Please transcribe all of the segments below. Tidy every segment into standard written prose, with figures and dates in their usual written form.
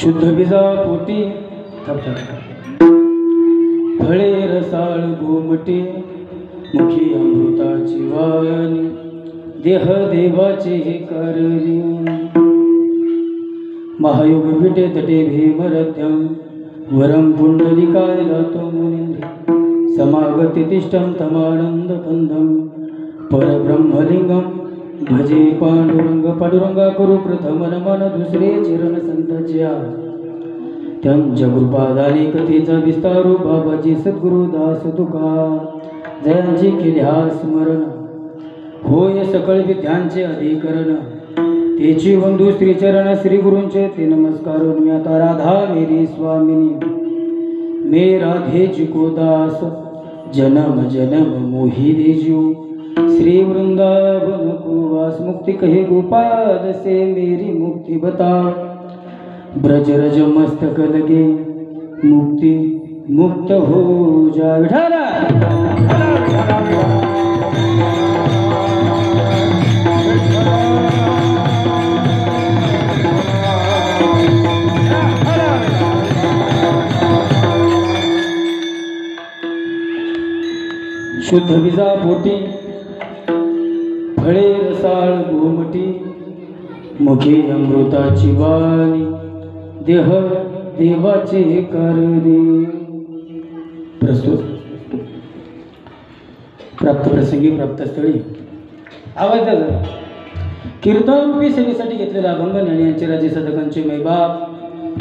शुद्ध बीजा पोटी फळे रसाळ गोमटे मुखी अमृताची वाणी देह देवाचे हे करणी महायोग विटे तटे भीमरथ्यम वरम पुंडलिकाय दातो मुनींद्र समागती तिष्ठम तमानंद कंदम परब्रह्मलिंगम भजे पांडुरंगा करू प्रथम नमन दुसरे चिरण संताच्या त्यांच्या कृपादाने कथेचा विस्तारू बाबाजी सद्गुरु दास तुका जयांची केली हा स्मरण होय सकळ विद्यांचे अधिकरण तेची वंदू श्रीचरण श्री गुरूंचे ते नमस्कार मी आता राधा मेरी स्वामिनी मे राधेची को दास जन्म जन्म मोही देजू श्री वृंदावन को वास मुक्ति कहे गोपाल से मेरी मुक्ति बता ब्रज रज मस्तक लगे मुक्ति मुक्त हो जा विठाला शुद्ध बीजा पोटी फळे रसाळ गोमटी मुखी अमृताची वाणी देह देवाचे करणे प्रस्तुत प्राप्त प्रसंगी प्राप्त स्थळी आवाज द्या कीर्तनरूपी सेवेसाठी घेतलेला अभंग ज्ञानी राजे सदकांचे मैबाप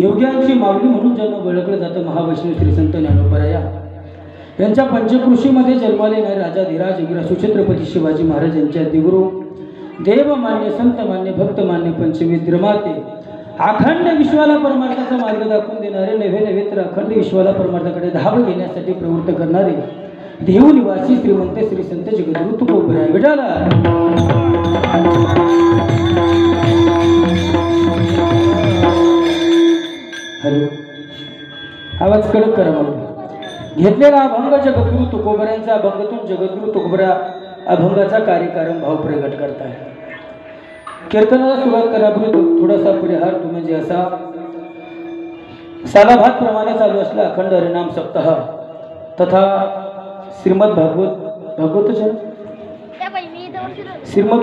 योग्यांची मागणी म्हणून ज्यांना ओळखलं जातं महावैष्णव श्री संत ज्ञानोबराया यांच्या पंचकृषीमध्ये जन्माले येणारे राजा धीराज योगीराज छत्रपती शिवाजी महाराज यांचे आदिगुरु देवमान्य संतमान्य भक्तमान्य पंचविद्रमाते अखंड विश्वाला परमार्थाचा मार्ग दाखवून देणारे नव्हे नव्हे तर अखंड विश्वाला परमार्थाकडे धाव घेण्यासाठी प्रवृत्त करणारे देव निवासी श्रीमंत श्री संत जगद्गुरु तुकोबराय विठाला हॅलो आवाज कडक करा मला घेतलेला अभंग जगद्गुरु तुकोबरायांचा अभंगातून जगद्गुरु तुकोबरा अभंगाचा कार्यक्रम भाव प्रगट करताय कीर्तनाला सुरुवात करापूर्वी थोडासा पुढे हार तो म्हणजे असा सालाभात प्रमाणे चालू असला अखंड हरिनाम सप्ताह तथा श्रीमद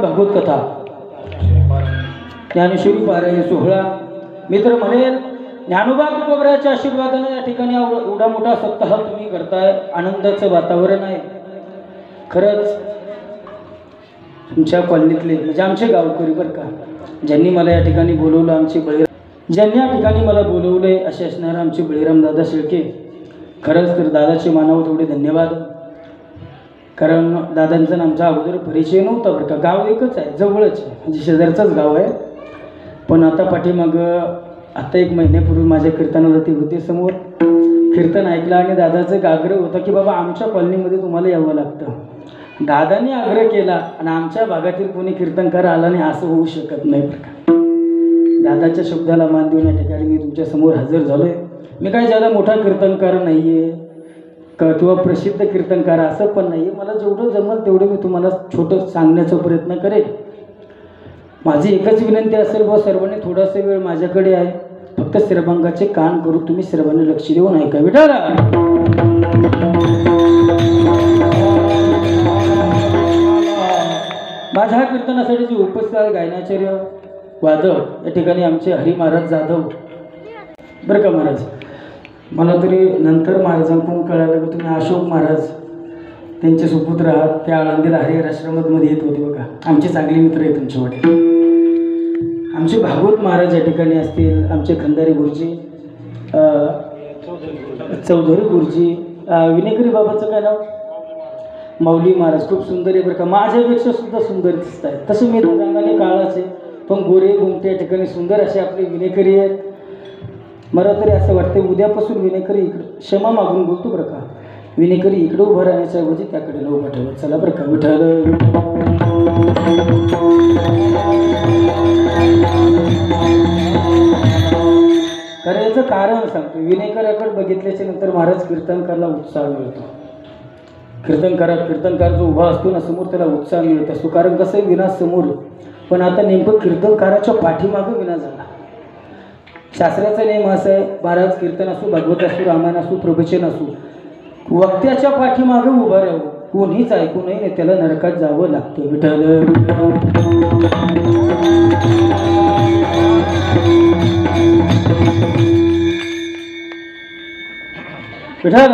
भागवत कथा ज्ञानेश्वरी पारायण सोहळा. मी तर म्हणेल ज्ञानोबा तुकोबराच्या आशीर्वादाने या ठिकाणी एवढा मोठा सप्ताह तुम्ही करताय. आनंदाचं वातावरण आहे. खरंच तुमच्या कॉलनीतले म्हणजे आमचे गावकरी बरं का, ज्यांनी मला या ठिकाणी बोलवलं, ज्यांनी या ठिकाणी मला बोलवले असे असणारे आमचे बळीराम दादा शेळके. खरंच तर दादाचे मानावं तेवढे धन्यवाद. कारण दादांचा आमचा अगोदर परिचय नव्हता बरं का. गाव एकच आहे, जवळच म्हणजे शेजारचंच गाव आहे. पण आता पाठीमागं आता 1 महिन्यापूर्वी माझ्या कीर्तनाला ते होते समोर. कीर्तन ऐकलं आणि दादाचा आग्रह होता की बाबा आमच्या कॉलनीमध्ये तुम्हाला यावं लागतं. दादाने आग्रह केला आणि आमच्या भागातील कोणी कीर्तनकार आला नाही असं होऊ शकत नाही बरं का. दादाच्या शब्दाला मान देऊन या ठिकाणी मी तुमच्या समोर हजर झालो आहे. मी काय ज्यादा मोठा कीर्तनकार नाही आहे किंवा प्रसिद्ध कीर्तनकार असं पण नाही आहे. मला जेवढं जमलं तेवढं मी तुम्हाला छोटं सांगण्याचा प्रयत्न करेन. माझी एकच विनंती असेल बा सर्वांनी थोडासा वेळ माझ्याकडे आहे. फक्त श्रभांगाचे कान करू तुम्ही सर्वांनी लक्ष देऊन ऐका. विठाला माझ्या कीर्तनासाठी जे उपस्थित आहे गायनाचार्य वादक या ठिकाणी आमचे हरी महाराज जाधव बरं का. महाराज मला तरी नंतर महाराजांकडून कळालं की तुम्ही अशोक महाराज त्यांचे सुपुत्र आहात. त्या आळंदीला हरिहर आश्रमामध्ये येत होते बघा. आमचे चांगले मित्र आहे तुमचे वडील. आमचे भागवत महाराज या ठिकाणी असतील. आमचे खंदारी गुरुजी, चौधरी गुरुजी, विनेकरी बाबाचं काय नाव, माऊली महाराज खूप सुंदर आहे बरं का. माझ्यापेक्षा सुद्धा सुंदर दिसत आहेत. तसं मी रंगाने काळाचे पण गोरे गुमटे या ठिकाणी सुंदर असे आपले विनेकरी आहेत. मला तरी असं वाटतं उद्यापासून विनेकरी इकडं क्षमा मागून बोलतो बरं का. विनेकरी इकडं उभं राहण्याच्या ऐवजी त्याकडे उभं ठेवत चला बरं का. विठ्ठल कारण याचं कारण सांगतो. विनेकराकडे बघितल्याच्या नंतर महाराज कीर्तनकारला उत्साह मिळतो. कीर्तनकार जो उभा असतो ना समोर त्याला उत्साह मिळत असतो. कारण कसं आहे विना समोर. पण आता नेमकं कीर्तनकाराच्या पाठीमागं विना झाला. शास्त्राचा नियम असा आहे महाराज कीर्तन असो, भागवत असो, रामायण असो, प्रवचन असो, वक्त्याच्या पाठीमागं उभं राहावं. कोणीच ऐकू नये त्याला नरकात जावं लागतं. विठ्ठल विठ्ठल विठ्ठल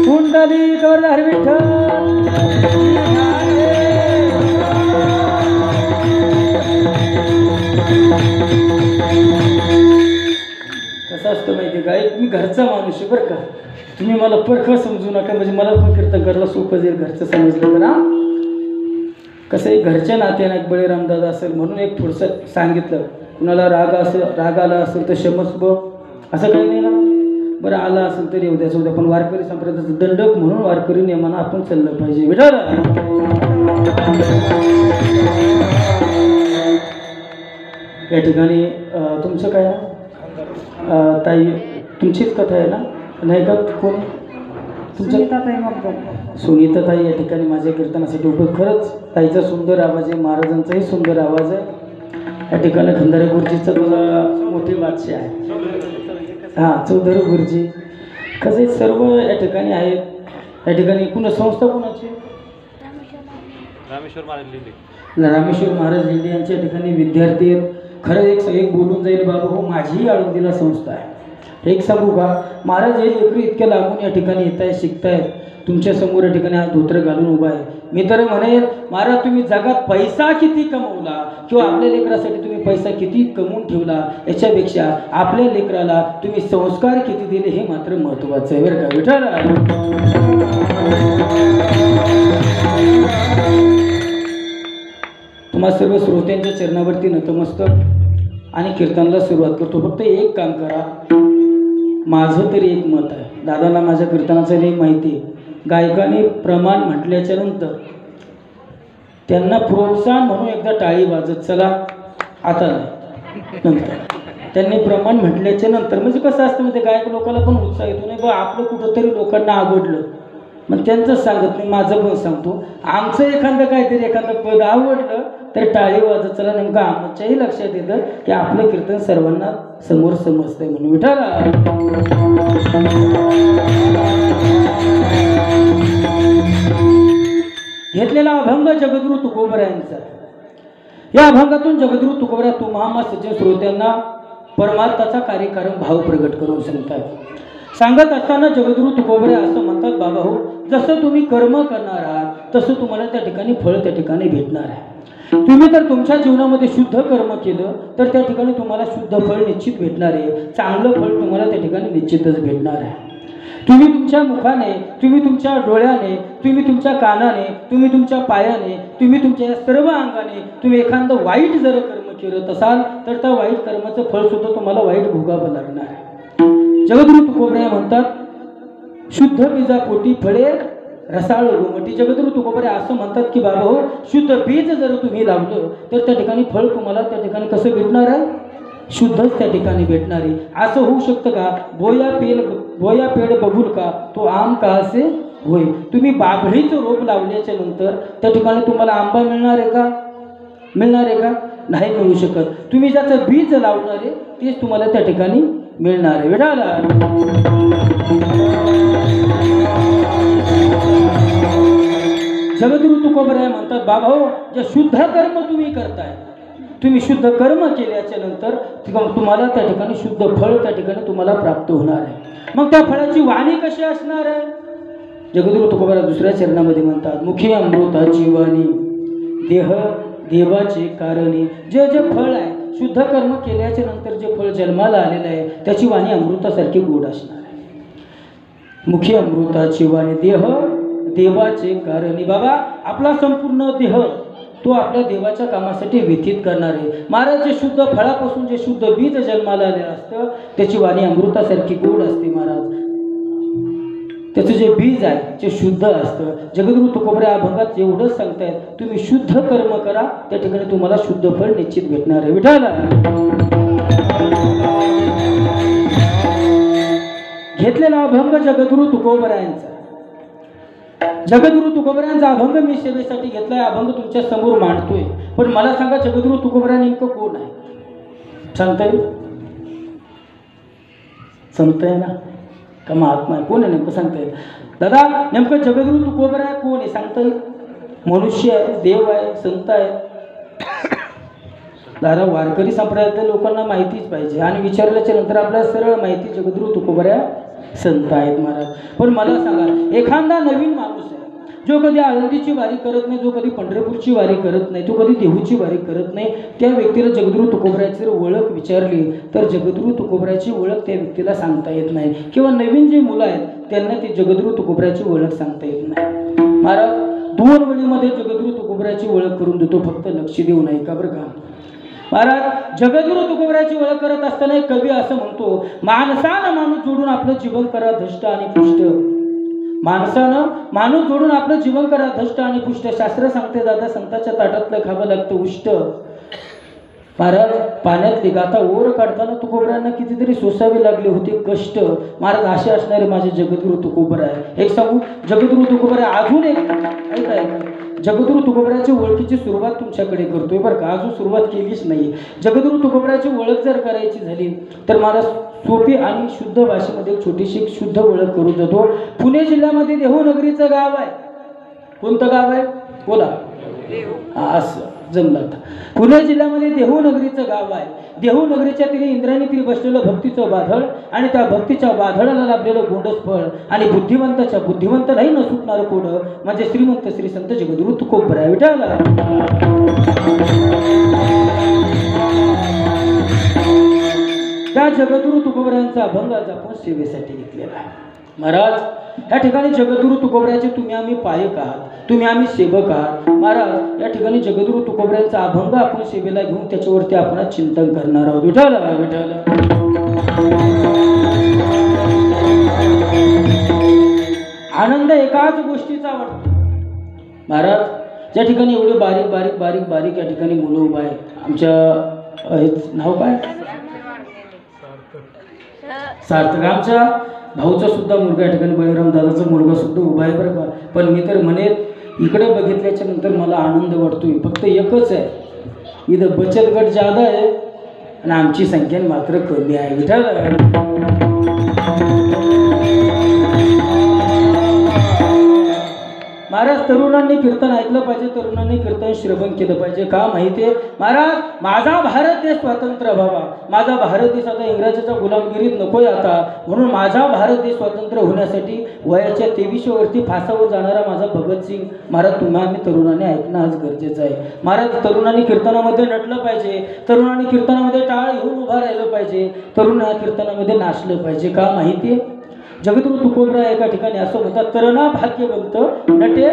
कुंडली करदार विठ्ठल. कसं असतं माहिती का, एक मी घरचा माणूस आहे बरं का. तुम्ही मला परख समजू नका. म्हणजे मला पण कीर्तन करायला सोपं जाईल घरचं समजलं तर. कसं आहे घरच्या नात्याने बळीराम दादा असेल म्हणून एक थोडंसं सांगितलं. कुणाला राग आला असेल तर क्षमस्व असं काही नाही ना. बरं आला असेल तर येऊ द्याचं उद्या. पण वारकरी संप्रदायाचं दंडक म्हणून वारकरी नियमानं आपण चाललं पाहिजे. विठ्ठल या ठिकाणी तुमचं काय ना ताई तुमचीच कथा आहे ना नाही का. कोण सुनीता ताई या ठिकाणी माझ्या कीर्तनासाठी खरंच ताईचा सुंदर आवाज आहे. महाराजांचाही सुंदर आवाज आहे. या ठिकाणी खंदारे गुरुजीचा तुला मोठी बादशाह आहे. हां चौधरी गुरुजी कसं सर्व या ठिकाणी आहेत. या ठिकाणी कुणा संस्था कोणाची रामेश्वर महाराज लिंडे यांच्या ठिकाणी विद्यार्थी आहेत. खरं एक बोलून जाईल बाबा हो माझीही आळंदीला संस्था आहे. एक सांगू का महाराज हे लेकरू इतक्या लांबून या ठिकाणी येत आहे शिकतायत. तुमच्या समोर या ठिकाणी हा धोत्र घालून उभा आहे. मी तर म्हणेल महाराज तुम्ही जगात पैसा किती कमवला किंवा आपल्या लेकरासाठी तुम्ही पैसा किती कमवून ठेवला याच्यापेक्षा आपल्या लेकराला तुम्ही संस्कार किती दिले हे मात्र महत्त्वाचं आहे बरं का. विठ्ठल तुम्हा सर्व श्रोत्यांच्या चरणावरती नतमस्तक आणि कीर्तनाला सुरुवात करतो. फक्त एक काम करा. माझं तरी एक मत आहे. दादाला माझ्या कीर्तनाचं नाही माहिती आहे. गायकाने प्रमाण म्हटल्याच्या नंतर त्यांना प्रोत्साहन म्हणून एकदा टाळी वाजत चला. आता नाही नंतर त्यांनी प्रमाण म्हटल्याच्या नंतर म्हणजे कसं असतं म्हणजे गायक लोकांना पण उत्साह येतो नाही बा आपलं कुठंतरी लोकांना आवडलं मग त्यांचंच सांगत नाही माझं पण सांगतो. आमचं एखादं काहीतरी एखादं पद आवडलं तर टाळी वाजत चला. नेमकं आमच्याही लक्षात येतं की आपलं कीर्तन सर्वांना समोर समजतंय म्हणून. विठ्ठल घेतलेला अभंग जगद्गुरु तुकोबरायांचा. या अभंगातून जगद्गुरु तुकोबरा तुम्हा सज्जन श्रोत्यांना परमार्थाचा कार्यकारण भाव प्रगट करून सांगतात. सांगत असताना जगद्गुरु तुकोबरे असं म्हणतात, बाबा हो, जसं तुम्ही कर्म करणार आहात तसं तुम्हाला त्या ठिकाणी फळ त्या ठिकाणी भेटणार आहे. तुम्ही तर तुमच्या जीवनामध्ये शुद्ध कर्म केलं तर त्या ठिकाणी तुम्हाला शुद्ध फळ निश्चित भेटणार आहे. चांगलं फळ तुम्हाला त्या ठिकाणी निश्चितच भेटणार आहे. तुम्ही तुमच्या मुखाने, तुम्ही तुमच्या डोळ्याने, तुम्ही तुमच्या कानाने, तुम्ही तुमच्या पायाने, तुम्ही तुमच्या सर्व अंगाने तुम्ही एखादं वाईट जर कर्म केलं असाल तर त्या वाईट कर्माचं फळ सुद्धा तुम्हाला वाईट भोगावं लागणार आहे. जगद्गुरु तुकोबरे म्हणतात, शुद्ध बीजापोटी फळे रसाळ गोमटी. जगद्गुरु तुकोबरे असं म्हणतात की बाबा हो, शुद्ध बीज जर तुम्ही लावलं तर त्या ठिकाणी फळ तुम्हाला त्या ठिकाणी कसं भेटणार आहे? शुद्धच त्या ठिकाणी भेटणार आहे. असं होऊ शकतं का? बोया पेड बबूल का तो आम का असे होय. तुम्ही बाभळीचं रोप लावल्याच्या नंतर त्या ठिकाणी तुम्हाला आंबा मिळणार आहे का? मिळणार आहे का? नाही मिळू शकत. तुम्ही ज्याचं बीज लावणार आहे तेच तुम्हाला त्या ठिकाणी मिळणार आहे. विठाला जगद्गुरु तुकोबराय म्हणतात, बाबा हो, जे शुद्ध कर्म तुम्ही करताय, तुम्ही शुद्ध कर्म केल्याच्या नंतर तुम्हाला त्या ठिकाणी शुद्ध फळ त्या ठिकाणी तुम्हाला प्राप्त होणार आहे. मग त्या फळाची वाणी कशी असणार आहे? जगद्गुरु तुकोबरा दुसऱ्या चरणामध्ये म्हणतात, मुखी अमृताची वाणी देह देवाचे कारणे. जे जे फळ आहे, शुद्ध कर्म केल्याच्या नंतर जे फळ जन्माला आलेलं आहे त्याची वाणी अमृतासारखी गोड असणार आहे. मुखी अमृताची वाणी देह देवाचे कारणे. बाबा, आपला संपूर्ण देह तो आपल्या देवाच्या कामासाठी व्यतीत करणार आहे. महाराज, जे शुद्ध फळापासून जे शुद्ध बीज जन्माला आलेलं असतं त्याची वाणी अमृतासारखी गोड असते. महाराज, त्याचं जे बीज आहे ते शुद्ध असतं. जगद्गुरु तुकोबरा अभंगात एवढंच सांगतायत, तुम्ही शुद्ध कर्म करा, त्या ठिकाणी तुम्हाला शुद्ध फळ निश्चित भेटणार आहे. विठाला घेतलेला अभंग जगद्गुरु तुकोबरायांचा. जगद्गुरु तुकोबरायांचा अभंग मी सेवेसाठी घेतलाय. अभंग तुमच्या समोर मांडतोय. पण मला सांगा, जगद्गुरु तुकोबरा नेमकं कोण आहे? सांगता येईल? सांगता येईल ना? का महात्मा आहे? कोण आहे नेमकं? सांगता येईल? दादा, नेमकं जगद्गुरु तुकोबरा कोण आहे? सांगता येईल? मनुष्य आहे, देव आहे, संत आहे? दादा, वारकरी संप्रदायातल्या लोकांना माहितीच पाहिजे आणि विचारल्याच्या नंतर आपल्याला सरळ माहिती, जगद्गुरु तुकोबरा संत आहेत. महाराज, पण मला सांगा, एखादा नवीन माणूस आहे जो कधी आळंदीची वारी करत नाही, जो कधी पंढरपूरची वारी करत नाही, तो कधी देहूची वारी करत नाही, त्या व्यक्तीला जगद्गुरु तुकोबराची जर ओळख विचारली तर जगद्गुरु तुकोबराची ओळख त्या व्यक्तीला सांगता येत नाही. किंवा नवीन जे मुलं आहेत त्यांना ती जगद्गुरु तुकोबराची ओळख सांगता येत नाही. महाराज, 2 वळीमध्ये जगद्गुरु तुकोबराची ओळख करून देतो, फक्त लक्ष देऊ नये का बरं का? महाराज, जगद्गुरु तुकोबराची ओळख करत असताना एक कवी असं म्हणतो, माणसानं माणूस जोडून आपलं जीवन करा धष्ट आणि पुष्ट. माणसानं माणूस जोडून आपलं जीवन करा धष्ट आणि पुष्ट. शास्त्र सांगते दादा, संताच्या ताटातलं खावं लागतं उष्ट. महाराज, पाण्यातली गाथा ओर काढताना तुकोबरांना कितीतरी सोसावे लागले होते कष्ट. महाराज, असे असणारे माझे जगद्गुरु तुकोबरा आहे. एक सांगू, जगद्गुरु तुकोबरा अजून एक ऐका, जगद्गुरु तुकोबराची ओळखीची सुरुवात तुमच्याकडे करतोय बरं का, अजून सुरुवात केलीच नाही. जगद्गुरु तुकोबराची ओळख जर करायची झाली तर मला सोपी आणि शुद्ध भाषेमध्ये छोटीशी शुद्ध ओळख करून देतो. पुणे जिल्ह्यामध्ये देहू नगरीचं गाव आहे. कोणतं गाव आहे? बोला. असं जमलं आता. पुणे जिल्ह्यामध्ये देहू नगरीचं गाव आहे. देहू नगरीच्या तिने इंद्रायणी तिने बसलेलं भक्तीचं बाधळ आणि त्या भक्तीच्या बाधळाला लाभलेलं गोंडस फळ आणि बुद्धिवंताच्या बुद्धिवंत नाही न सुटणार कोड म्हणजे श्रीमंत श्री संत जगद्गुरु तुकोबरा. विठाला त्या जगद्गुरु तुकोबरायांचा अभंग आज आपण सेवेसाठी घेतलेला आहे. महाराज, या ठिकाणी जगद्गुरु तुकोबराचे तुम्ही आम्ही पायक आहात, तुम्ही आम्ही सेवक आहात. महाराज, या ठिकाणी जगद्गुरु तुकोबरायांचा अभंग आपण सेवेला घेऊन त्याच्यावरती आपण चिंतन करणार आहोत. विठाला विठाला आनंद एकाच गोष्टीचा वाटतो. महाराज, ज्या ठिकाणी एवढे बारीक बारीक बारीक बारीक या ठिकाणी मुलं उभा आहे. आमच्या नाव काय? सार्थक. आमच्या भाऊचा सुद्धा मुलगा या ठिकाणी, बळीराम दादाचा मुलगा सुद्धा उभा आहे बरं का. पण मी तर म्हणेन, इकडे बघितल्याच्या नंतर मला आनंद वाटतोय. फक्त एकच आहे, इथं बचत गट जादा आहे आणि आमची संख्या मात्र कमी आहे. विठाला महाराज तरुणांनी कीर्तन ऐकलं पाहिजे, तरुणांनी कीर्तन श्रवण केलं पाहिजे. का माहिती आहे महाराज, माझा भारत देश स्वतंत्र व्हावा, माझा भारत देश आता इंग्रजाच्या गुलामगिरीत नकोय आता, म्हणून माझा भारत देश स्वतंत्र होण्यासाठी वयाच्या 23 वर्षी फासावर जाणारा माझा भगतसिंग महाराज तुम्हा आम्ही तरुणांनी ऐकणं आज गरजेचं आहे. महाराज तरुणांनी कीर्तनामध्ये नटलं पाहिजे, तरुणांनी कीर्तनामध्ये टाळ घेऊन उभा राहिलं पाहिजे, तरुणांनी कीर्तनामध्ये नाचलं पाहिजे. का माहिती आहे, जगद्गुरु तुकोबराय एका ठिकाणी असं म्हणतात, तरणा भाग्यवंत नटे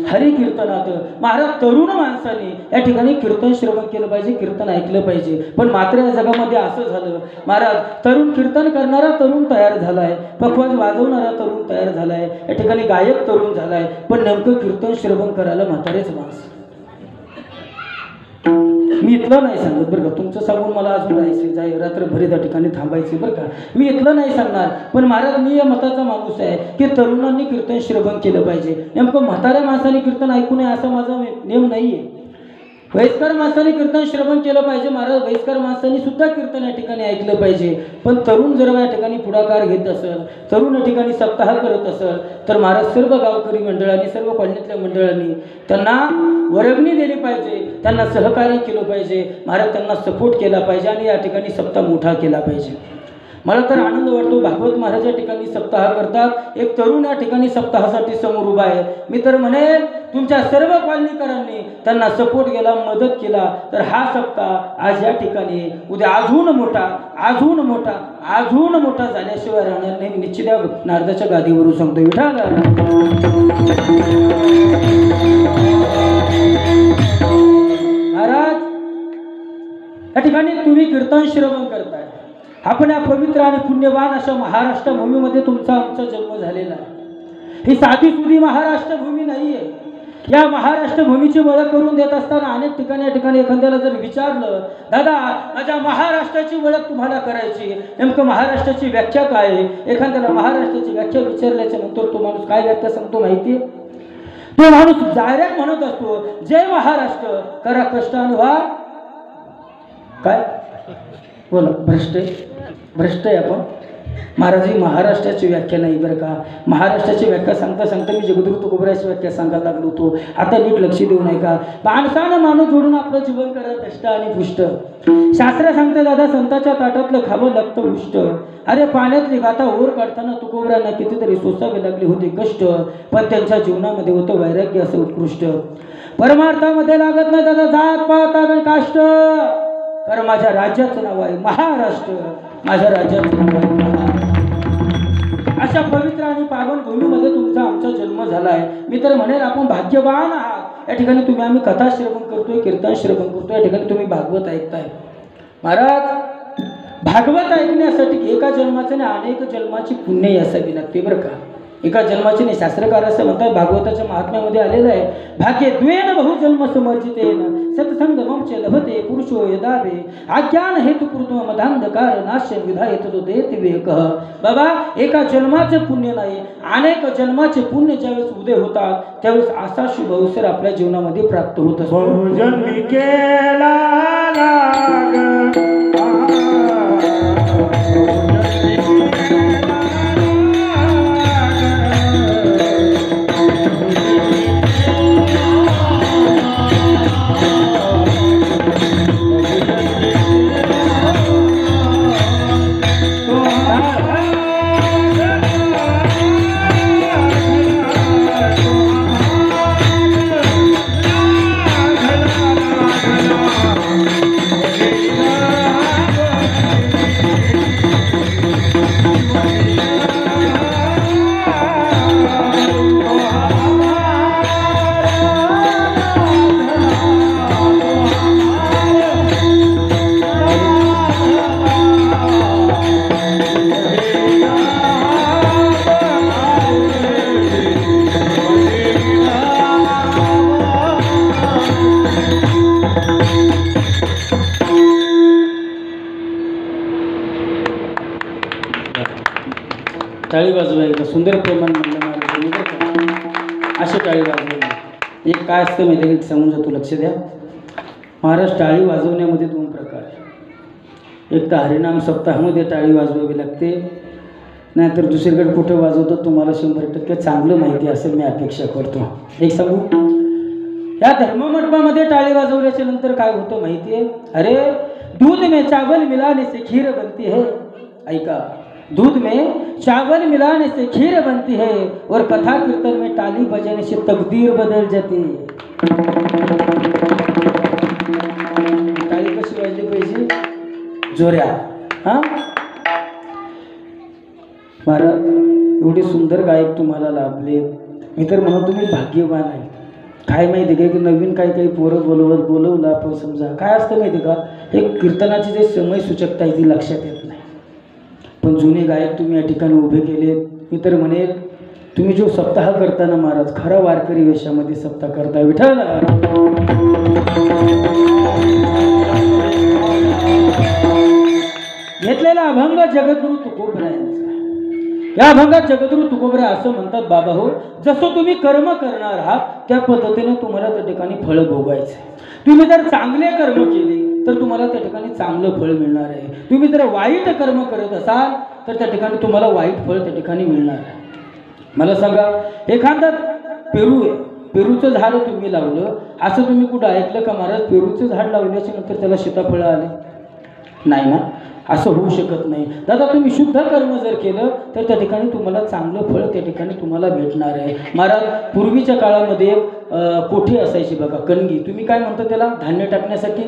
हरी कीर्तनात. महाराज तरुण माणसाने या ठिकाणी कीर्तन श्रवण केलं पाहिजे, कीर्तन ऐकलं पाहिजे. पण मात्र या जगामध्ये असं झालं महाराज, तरुण कीर्तन करणारा तरुण तयार झालाय, पखवाज वाजवणारा तरुण तयार झालाय, या ठिकाणी गायक तरुण झालाय, पण नेमकं कीर्तन श्रवण करायला म्हातारेच माणसं. मी इथलं नाही सांगत बरं का, तुमचं सांगून मला अजून जायचं जाय रात्रभर त्या ठिकाणी थांबायचे बरं का, मी इथलं नाही सांगणार. पण महाराज मी या मताचा माणूस आहे की तरुणांनी कीर्तन श्रवण केलं पाहिजे. नेमकं म्हाताऱ्या माणसाने कीर्तन ऐकू नये असा माझा नेम नाही आहे. वयस्कर माणसाने कीर्तन श्रवण केलं पाहिजे. महाराज वयस्कर माणसांनी सुद्धा कीर्तन या ठिकाणी ऐकलं पाहिजे. पण तरुण जर या ठिकाणी पुढाकार घेत असेल, तरुण या ठिकाणी सप्ताह करत असेल, तर महाराज सर्व गावकरी मंडळांनी, सर्व कॉलनीतल्या मंडळांनी त्यांना वर्गणी दिली पाहिजे, त्यांना सहकार्य केलं पाहिजे, महाराज त्यांना सपोर्ट केला पाहिजे आणि या ठिकाणी सप्ताह मोठा केला पाहिजे. मला तर आनंद वाटतो, भागवत महाराज या ठिकाणी सप्ताह करतात, एक तरुण या ठिकाणी सप्ताहासाठी समोर उभा आहे. मी तर म्हणेन तुमच्या सर्व कॉलनीकरांनी त्यांना सपोर्ट केला, मदत केला, तर हा सप्ताह आज या ठिकाणी उद्या अजून मोठा अजून मोठा अजून मोठा झाल्याशिवाय राहणार नाही. निश्चित या नारदाच्या गादीवरून सांगतो विठाल महाराज. या ठिकाणी तुम्ही कीर्तन श्रवण करताय, आपण या पवित्र आणि पुण्यवान अशा महाराष्ट्र भूमीमध्ये तुमचा आमचा जन्म झालेला आहे. ही साधी सुधी महाराष्ट्र भूमी नाही आहे. या महाराष्ट्र भूमीची ओळख करून देत असताना अनेक ठिकाणी या ठिकाणी एखाद्याला जर विचारलं, दादा माझ्या महाराष्ट्राची ओळख तुम्हाला करायची, नेमकं महाराष्ट्राची व्याख्या काय आहे, एखाद्याला महाराष्ट्राची व्याख्या विचारल्याच्या नंतर तो माणूस काय व्याख्या सांगतो माहिती आहे? तो माणूस डायरेक्ट म्हणत असतो, जय महाराष्ट्र, करा कष्ट आणि व्हा काय बोला भ्रष्ट आहे आपण. महाराज ही महाराष्ट्राची व्याख्या नाही बरं का. महाराष्ट्राची व्याख्या सांगता सांगता मी जगद्गुरु तुकोबरायाची व्याख्या सांगायला लागलो होतो. आता नीट लक्ष देऊ नये का. माणसानं माणूस जोडून आपलं जीवन करा दष्ट आणि पुष्ट. शास्त्र सांगते दादा, संतांच्या ताटातलं खावं लागतं उष्ट. अरे पाण्यातली गाथा ओर काढताना तुकोबरायांना कितीतरी सोसावे लागले होते कष्ट, पण त्यांच्या जीवनामध्ये होतं वैराग्य असं उत्कृष्ट. परमार्थामध्ये लागत नाही दादा जात पात आणि काष्ट, कारण माझ्या राज्याचं नाव आहे महाराष्ट्र, माझ्या राज्याचं नाव आहे महाराष्ट्र. अशा पवित्र आणि पावन भूमीमध्ये तुमचा आमचा जन्म झाला आहे. मी तर म्हणेन आपण भाग्यवान आहात. या ठिकाणी तुम्ही आम्ही कथा श्रवण करतोय, कीर्तन श्रवण करतोय, या ठिकाणी तुम्ही भागवत ऐकताय. महाराज भागवत ऐकण्यासाठी एका जन्माचे आणि अनेक जन्माची पुण्य असावी लागते बरं का. एका जन्माचे नाही, शास्त्रकार असं म्हणतात, भागवताच्या महात्म्यामध्ये आलेलं आहे, भाग्ये द्वेन बहुजन्म समर्जितेन सत्संगमं च लभते पुरुषो यदावे अज्ञान हेतुकृत्व मदांधकार नाश्य विधायत तो देति विवेकः. बाबा एका जन्माचे पुण्य नाही, अनेक जन्माचे पुण्य ज्यावेळेस उदय होतात त्यावेळेस असा शुभ अवसर आपल्या जीवनामध्ये प्राप्त होत असतो. बहुजन्मी केला लाग टाळी वाजवायला सुंदर प्रमाण म्हणलं महाराज, असे टाळी वाजवायला. एक काय असतं माहिती आहे, सांगून जातो लक्ष द्या. महाराज टाळी वाजवण्यामध्ये 2 प्रकार. एक तर हरिनाम सप्ताहामध्ये टाळी वाजवावी लागते, नाहीतर दुसरीकडे कुठं वाजवतो तुम्हाला 100% चांगलं माहिती असेल मी अपेक्षा करतो. एक सांगू, या धर्ममंडपामध्ये टाळी वाजवल्याच्या नंतर काय होतं माहिती आहे? अरे दूध में चावल मिलाने से खीर बनती है. ऐका, दूध में चावल मिलाने से खीर बनती है और कथा कीर्तन में ताली बजाने से तकदीर बदल जाती है. टाळी कशी वाजली पाहिजे? जोऱ्या. हा महाराज, एवढे सुंदर गायक तुम्हाला लाभले. मी तर म्हणून तुम्ही भाग्यवान आहे. काय माहिती का, की नवीन काही पोरं बोलवलं आपण समजा काय असतं माहिती का, एक कीर्तनाची जे समय सूचकता आहे ती लक्षात येत नाही. पण जुने गायक तुम्ही या ठिकाणी उभे केले. मी तर म्हणेल तुम्ही जो सप्ताह करताना महाराज खरा वारकरी वेशामध्ये सप्ताह करता. विठ्ठल घेतलेला अभंग जगद्गुरु तुकोबरायांचा. या अभंगात जगद्गुरु तुकोबरे असं म्हणतात, बाबा हो, जसं तुम्ही कर्म करणार आहात त्या पद्धतीने तुम्हाला त्या ठिकाणी फळ भोगायचं आहे. तुम्ही जर चांगले कर्म केले तर तुम्हाला त्या ठिकाणी चांगलं फळ मिळणार आहे. तुम्ही जर वाईट कर्म करत असाल तर त्या ठिकाणी तुम्हाला वाईट फळ त्या ठिकाणी मिळणार आहे. मला सांगा, एखादा पेरू आहे, पेरूचं झाड तुम्ही लावलं, असं तुम्ही कुठं ऐकलं का महाराज पेरूचं झाड लावल्याच्या नंतर त्याला सीताफळं आले? नाही ना, असं होऊ शकत नाही. दादा तुम्ही शुद्ध कर्म जर केलं तर त्या ठिकाणी तुम्हाला चांगलं फळ त्या ठिकाणी तुम्हाला भेटणार आहे. महाराज पूर्वीच्या काळामध्ये कोठी असायची बघा, कणगी. तुम्ही काय म्हणता त्याला? धान्य टाकण्यासाठी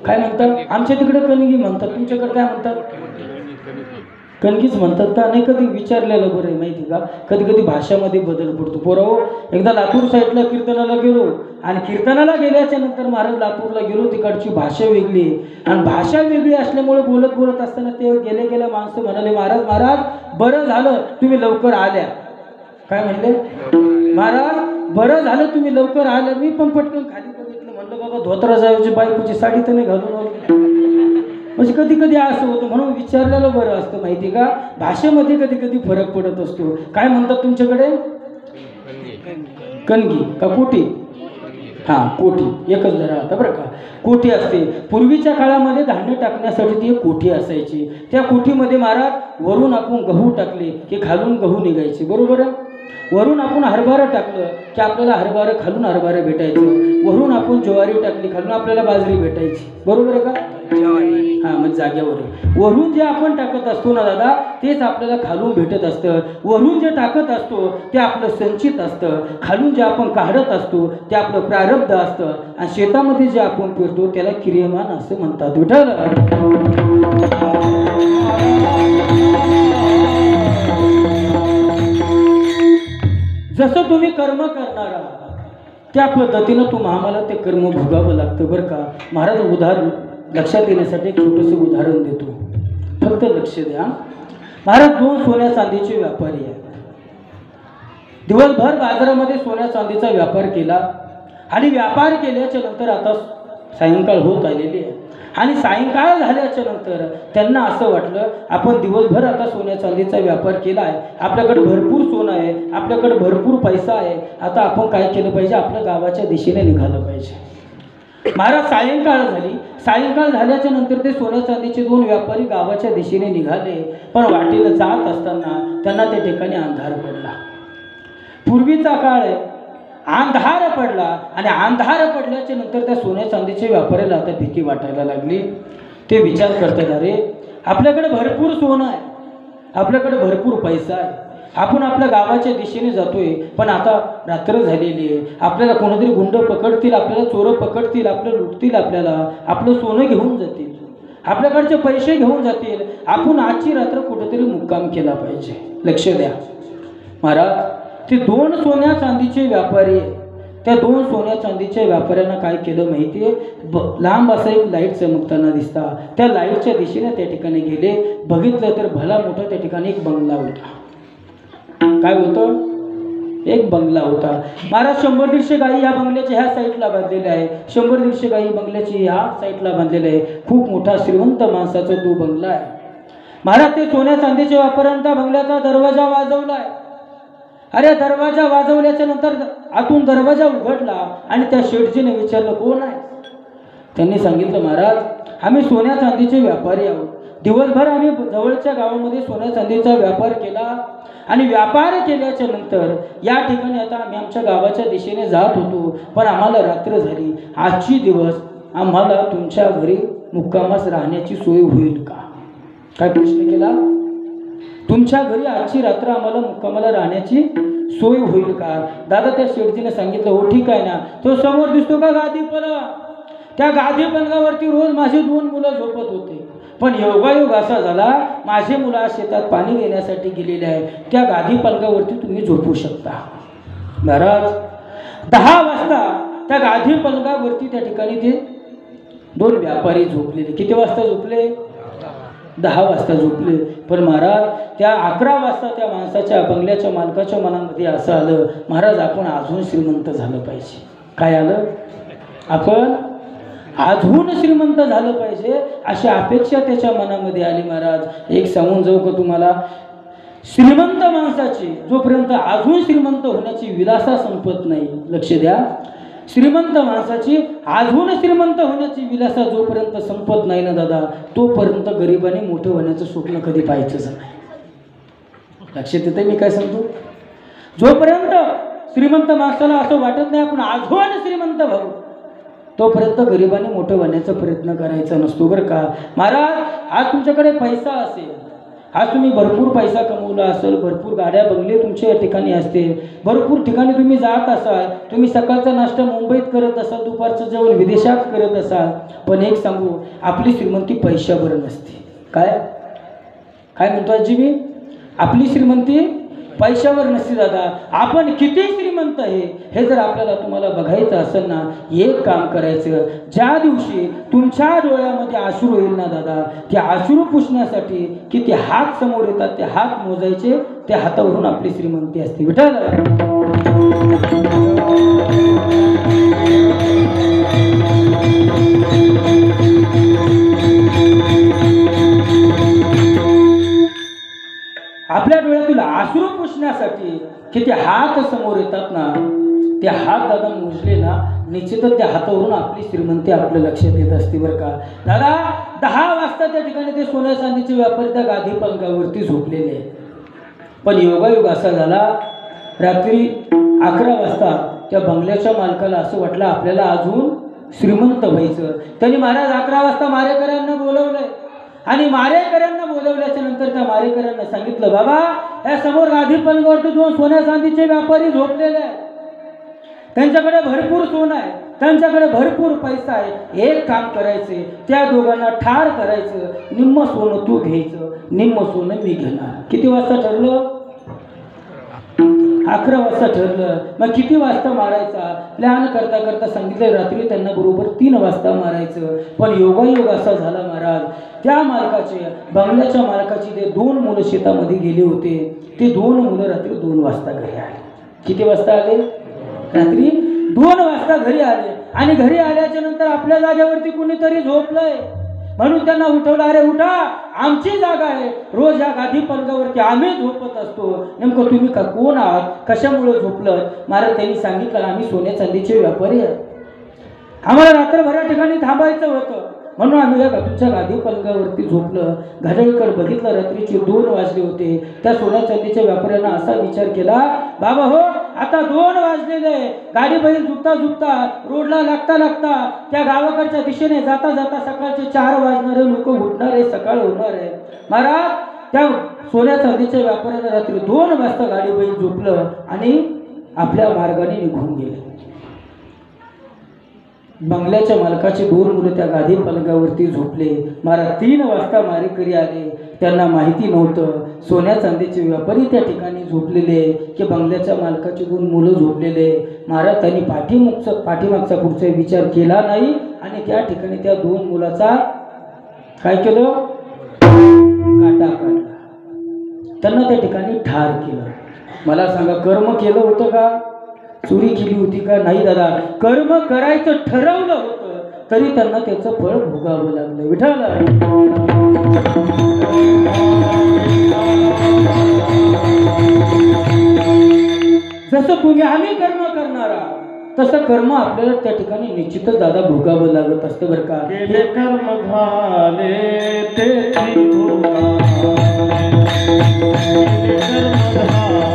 काय म्हणतात? आमच्या तिकडे कणगी म्हणतात, तुमच्याकडे काय म्हणतात? कणगीच म्हणतात का? नाही, कधी विचारलेलं बरं आहे माहिती का, कधी कधी भाषामध्ये बदल पडतो. पोराओ, एकदा लातूर साईडला कीर्तनाला गेलो आणि कीर्तनाला गेल्याच्या नंतर महाराज लातूरला गेलो, तिकडची भाषा वेगळी आणि भाषा वेगळी असल्यामुळे बोलत असताना ते गेल्या माणसं म्हणाले, महाराज बरं झालं तुम्ही लवकर आल्या. काय म्हणले? महाराज बरं झालं तुम्ही लवकर आल्या. मी पण पटकन खाली बघितलं, म्हणलं बाबा धोत्राजाऐवजी बायकोची साडी तर नाही घालून आलो. म्हणजे कधी कधी असं होतं, म्हणून विचारलेलं बरं असतं माहिती का. भाषेमध्ये कधी कधी फरक पडत असतो. काय म्हणतात तुमच्याकडे? कणगी का कोठी? हां, कोठी एकच जरा आता बरं का, कोठी असते. पूर्वीच्या काळामध्ये धान्य टाकण्यासाठी ती एक कोठी असायची. त्या कोठीमध्ये महाराज वरून आपण गहू टाकले की खालून गहू निघायचे, बरोबर आहे. वरून आपण हरभरा टाकलं की आपल्याला हरभरा खालून हरभरा भेटायचं. वरून आपण ज्वारी टाकली खालून आपल्याला बाजरी भेटायची, बरोबर आहे का. हां, मग जाग्यावर वरून जे आपण टाकत असतो ना दादा, तेच आपल्याला खालून भेटत असतं. वरून जे टाकत असतो ते आपलं संचित असतं, खालून जे आपण काढत असतो ते आपलं प्रारब्ध असतं आणि शेतामध्ये जे आपण पेरतो त्याला क्रियमान असं म्हणतात. विठ्ठल जसं तुम्ही कर्म करणार आहात त्या पद्धतीनं आम्हाला ते कर्म भोगावं लागतं बरं का. महाराज उदाहरण लक्षात येण्यासाठी एक छोटंसं उदाहरण देतो, फक्त लक्ष द्या. महाराज 2 सोन्या चांदीचे व्यापारी आहेत. दिवसभर बाजारामध्ये सोन्या चांदीचा व्यापार केला आणि व्यापार केल्याच्या नंतर आता सायंकाळ होत आलेली आहे आणि सायंकाळ झाल्याच्या नंतर त्यांना असं वाटलं, आपण दिवसभर आता सोन्या चांदीचा व्यापार केला आहे, आपल्याकडे भरपूर सोनं आहे, आपल्याकडे भरपूर पैसा आहे, आता आपण काय केलं पाहिजे, आपल्या गावाच्या दिशेने निघालं पाहिजे. महाराज सायंकाळ झाली. सायंकाळ झाल्याच्या नंतर ते सोन्या चांदीचे 2 व्यापारी गावाच्या दिशेने निघाले. पण वाटेला जात असताना त्यांना त्या ठिकाणी अंधार पडला. पूर्वीचा काळ आहे, अंधार पडला आणि अंधार पडल्याच्या नंतर त्या सोन्या चांदीच्या व्यापाऱ्याला आता भीती वाटायला लागली. ते विचार करतात, अरे आपल्याकडे भरपूर सोनं आहे, आपल्याकडे भरपूर पैसा आहे, आपण आपल्या गावाच्या दिशेने जातोय, पण आता रात्र झालेली आहे, आपल्याला कोणीतरी गुंड पकडतील, आपल्याला चोर पकडतील, आपल्याला लुटतील, आपलं सोनं घेऊन जातील, आपल्याकडचे पैसे घेऊन जातील, आपण आजची रात्र कुठेतरी मुक्काम केला पाहिजे. लक्ष द्या महाराज, ते 2 सोन्या चांदीचे व्यापारी, त्या 2 सोन्या चांदीच्या व्यापाऱ्यांना काय केलं माहिती आहे, लांब असा एक लाईट चमकताना दिसता, त्या लाईटच्या दिशेने त्या ठिकाणी गेले. बघितलं तर भला मोठा त्या ठिकाणी एक बंगला होता. काय होतं? एक बंगला होता. महाराज 100-150 गायी ह्या बंगल्याच्या ह्या साईडला बांधलेल्या आहे, 100-150 गायी बंगल्याची ह्या साईडला बांधलेल्या आहे. खूप मोठा श्रीमंत माणसाचा तो बंगला आहे. महाराज ते सोन्या चांदीच्या व्यापाऱ्यांचा बंगल्याचा दरवाजा वाजवलाय. अरे दरवाजा वाजवल्याच्या नंतर आतून दरवाजा उघडला आणि त्या शेठजीने विचारलं, कोण आहे? त्यांनी सांगितलं, महाराज आम्ही सोन्या चांदीचे व्यापारी आहोत, दिवसभर आम्ही जवळच्या गावामध्ये सोन्या चांदीचा व्यापार केला आणि व्यापार केल्याच्या नंतर या ठिकाणी आता आम्ही आमच्या गावाच्या दिशेने जात होतो, पण आम्हाला रात्र झाली. आजची दिवस आम्हाला तुमच्या घरी मुक्कामास राहण्याची सोय होईल का? काय प्रश्न केला? तुमच्या घरी आजची रात्र आम्हाला मुक्कामाला राहण्याची सोय होईल का? दादा त्या शेठजीने सांगितलं, हो ठीक आहे ना. तो समोर दिसतो का गादी पलंग? त्या गादी पलंगावरती रोज माझी 2 मुलं झोपत होते. पण योगायोग असा झाला, माझे मुलं आज शेतात पाणी देण्यासाठी गेलेले आहे. त्या गादी पलंगावरती तुम्ही झोपू शकता. महाराज 10 वाजता त्या गादी पलंगावरती त्या ठिकाणी ते 2 व्यापारी झोपलेले. किती वाजता झोपले? 10 वाजता झोपले. पण महाराज त्या 11 वाजता त्या माणसाच्या बंगल्याच्या मालकाच्या मनामध्ये असं आलं, महाराज आपण अजून श्रीमंत झालं पाहिजे. काय आलं? आपण अजून श्रीमंत झालं पाहिजे अशी अपेक्षा त्याच्या मनामध्ये आली. महाराज एक सांगून जाऊ का तुम्हाला, श्रीमंत माणसाची जोपर्यंत अजून श्रीमंत होण्याची विलासा संपत नाही, लक्ष द्या, श्रीमंत माणसाची अजून श्रीमंत होण्याची विलासा जोपर्यंत संपत नाही ना दादा, तोपर्यंत गरिबाने मोठं होण्याचं स्वप्न कधी पाहायचंच नाही. लक्षात येते मी काय सांगतो? जोपर्यंत श्रीमंत माणसाला असं वाटत नाही आपण अजून श्रीमंत व्हावं, तोपर्यंत गरिबाने मोठं होण्याचा प्रयत्न करायचा नसतो बरं का. महाराज आज तुमच्याकडे पैसा असेल, आज तुम्ही भरपूर पैसा कमवला असेल, भरपूर गाड्या बंगले तुमच्या ठिकाणी असतील, भरपूर ठिकाणी तुम्ही जात असाल, तुम्ही सकाळचा नाश्ता मुंबईत करत असाल, दुपारचं जेवण विदेशात करत असाल, पण एक सांगू, आपली श्रीमंती पैशावर नसते. काय काय म्हणतो आजी मी? आपली श्रीमंती पैशावर नसते दादा. आपण किती श्रीमंत आहे हे जर आपल्याला तुम्हाला बघायचं असेल ना, एक काम करायचं, ज्या दिवशी तुमच्या डोळ्यामध्ये अश्रू येईल ना दादा, ते अश्रू पुसण्यासाठी किती हात समोर येतात ते हात मोजायचे, त्या हातावरून आपली श्रीमंती असते. विठ्ठल आपल्या डोळ्यातील अश्रू पुसण्यासाठी किती हात समोर येतात ना, ते हात दादा मोजले ना, निश्चितच त्या हातावरून आपली श्रीमंती आपल्या लक्षात येत असते बरं का. दादा 10 वाजता त्या ठिकाणी ते सोन्या चांदीचे व्यापारी त्या गादी पलंगावरती झोपलेले आहे. पण योगायोग असा झाला, रात्री 11 वाजता त्या बंगल्याच्या मालकाला असं वाटलं आपल्याला अजून श्रीमंत व्हायचं. त्यांनी महाराज 11 वाजता मारेकऱ्यांना बोलवलंय आणि मारेकऱ्यांना बोलवल्याच्या नंतर त्या मारेकऱ्यांना सांगितलं, बाबा या समोर गादी पलंगावरती 2 सोन्या चांदीचे व्यापारी झोपलेले आहेत, त्यांच्याकडे भरपूर सोनं आहे, त्यांच्याकडे भरपूर पैसा आहे. एक काम करायचे, त्या दोघांना ठार करायचं, निम्म सोनं तू घ्यायचं, निम्म सोनं मी घेणार. किती वाजता ठरलं? 11 वाजता ठरलं. मग किती वाजता मारायचा प्लॅन करता करता सांगितलं, रात्री त्यांना बरोबर 3 वाजता मारायचं. पण योगायोग असा झाला महाराज, त्या मालकाचे बंगल्याच्या मालकाची ते 2 मुलं शेतामध्ये गेले होते, ते 2 मुलं रात्री 2 वाजता घरी आले. किती वाजता आले? रात्री 2 वाजता घरी आले. आणि घरी आल्याच्या नंतर आपल्या जागेवरती कुणीतरी झोपलंय म्हणून त्यांना उठवलं, अरे उठा, आमची जागा आहे, रोज या गादी पलंगावरती आम्ही झोपत असतो, नेमकं तुम्ही का कोण आहात, कशामुळे झोपलं? महाराज त्यांनी सांगितलं, आम्ही सोन्या चांदीचे व्यापारी आहे, आम्हाला रात्रभर ठिकाणी थांबायचं होतं म्हणून आम्ही या तुमच्या गादी पलंगावरती झोपलं. घड्याळीकडे बघितलं, रात्रीचे 2 वाजले होते. त्या सोन्या चांदीच्या व्यापाऱ्यांना असा विचार केला, बाबा हो आता 2 वाजलेले, गाडी बैल झुकता झुकता रोडला लागता लागता त्या गावाकडच्या दिशेने जाता जाता सकाळचे 4 वाजणारे लोक उठणार आहे, सकाळ होणार आहे. महाराज त्या सोन्या चांदीच्या व्यापाऱ्याला रात्री 2 वाजता गाडी बैल झोपलं आणि आपल्या मार्गाने निघून गेले. बंगल्याच्या मालकाचे 2 मुलं त्या गादी पलंगावरती झोपले. महाराज 3 वाजता मारेकरी आले, त्यांना माहिती नव्हतं सोन्या चांदीचे व्यापारी त्या ठिकाणी झोपलेले की बंगल्याच्या मालकाचे 2 मुलं झोपलेले. महाराज त्यांनी पाठीमागचा पुढचा विचार केला नाही आणि त्या ठिकाणी त्या 2 मुलाचा काय केलं? काटा काढला, त्यांना त्या ठिकाणी ठार केलं. मला सांगा, कर्म केलं होतं का? चोरी केली होती का? नाही दादा, कर्म करायचं ठरवलं होतं तरी त्यांना त्याचं फळ भोगावं लागलं. विठ्ठल जसं तुम्ही आम्ही कर्म करणारा तसं कर्म आपल्याला त्या ठिकाणी निश्चितच दादा भोगावं लागत असतं बरं का. केले कर्म झाले तेची भोगा, केले कर्म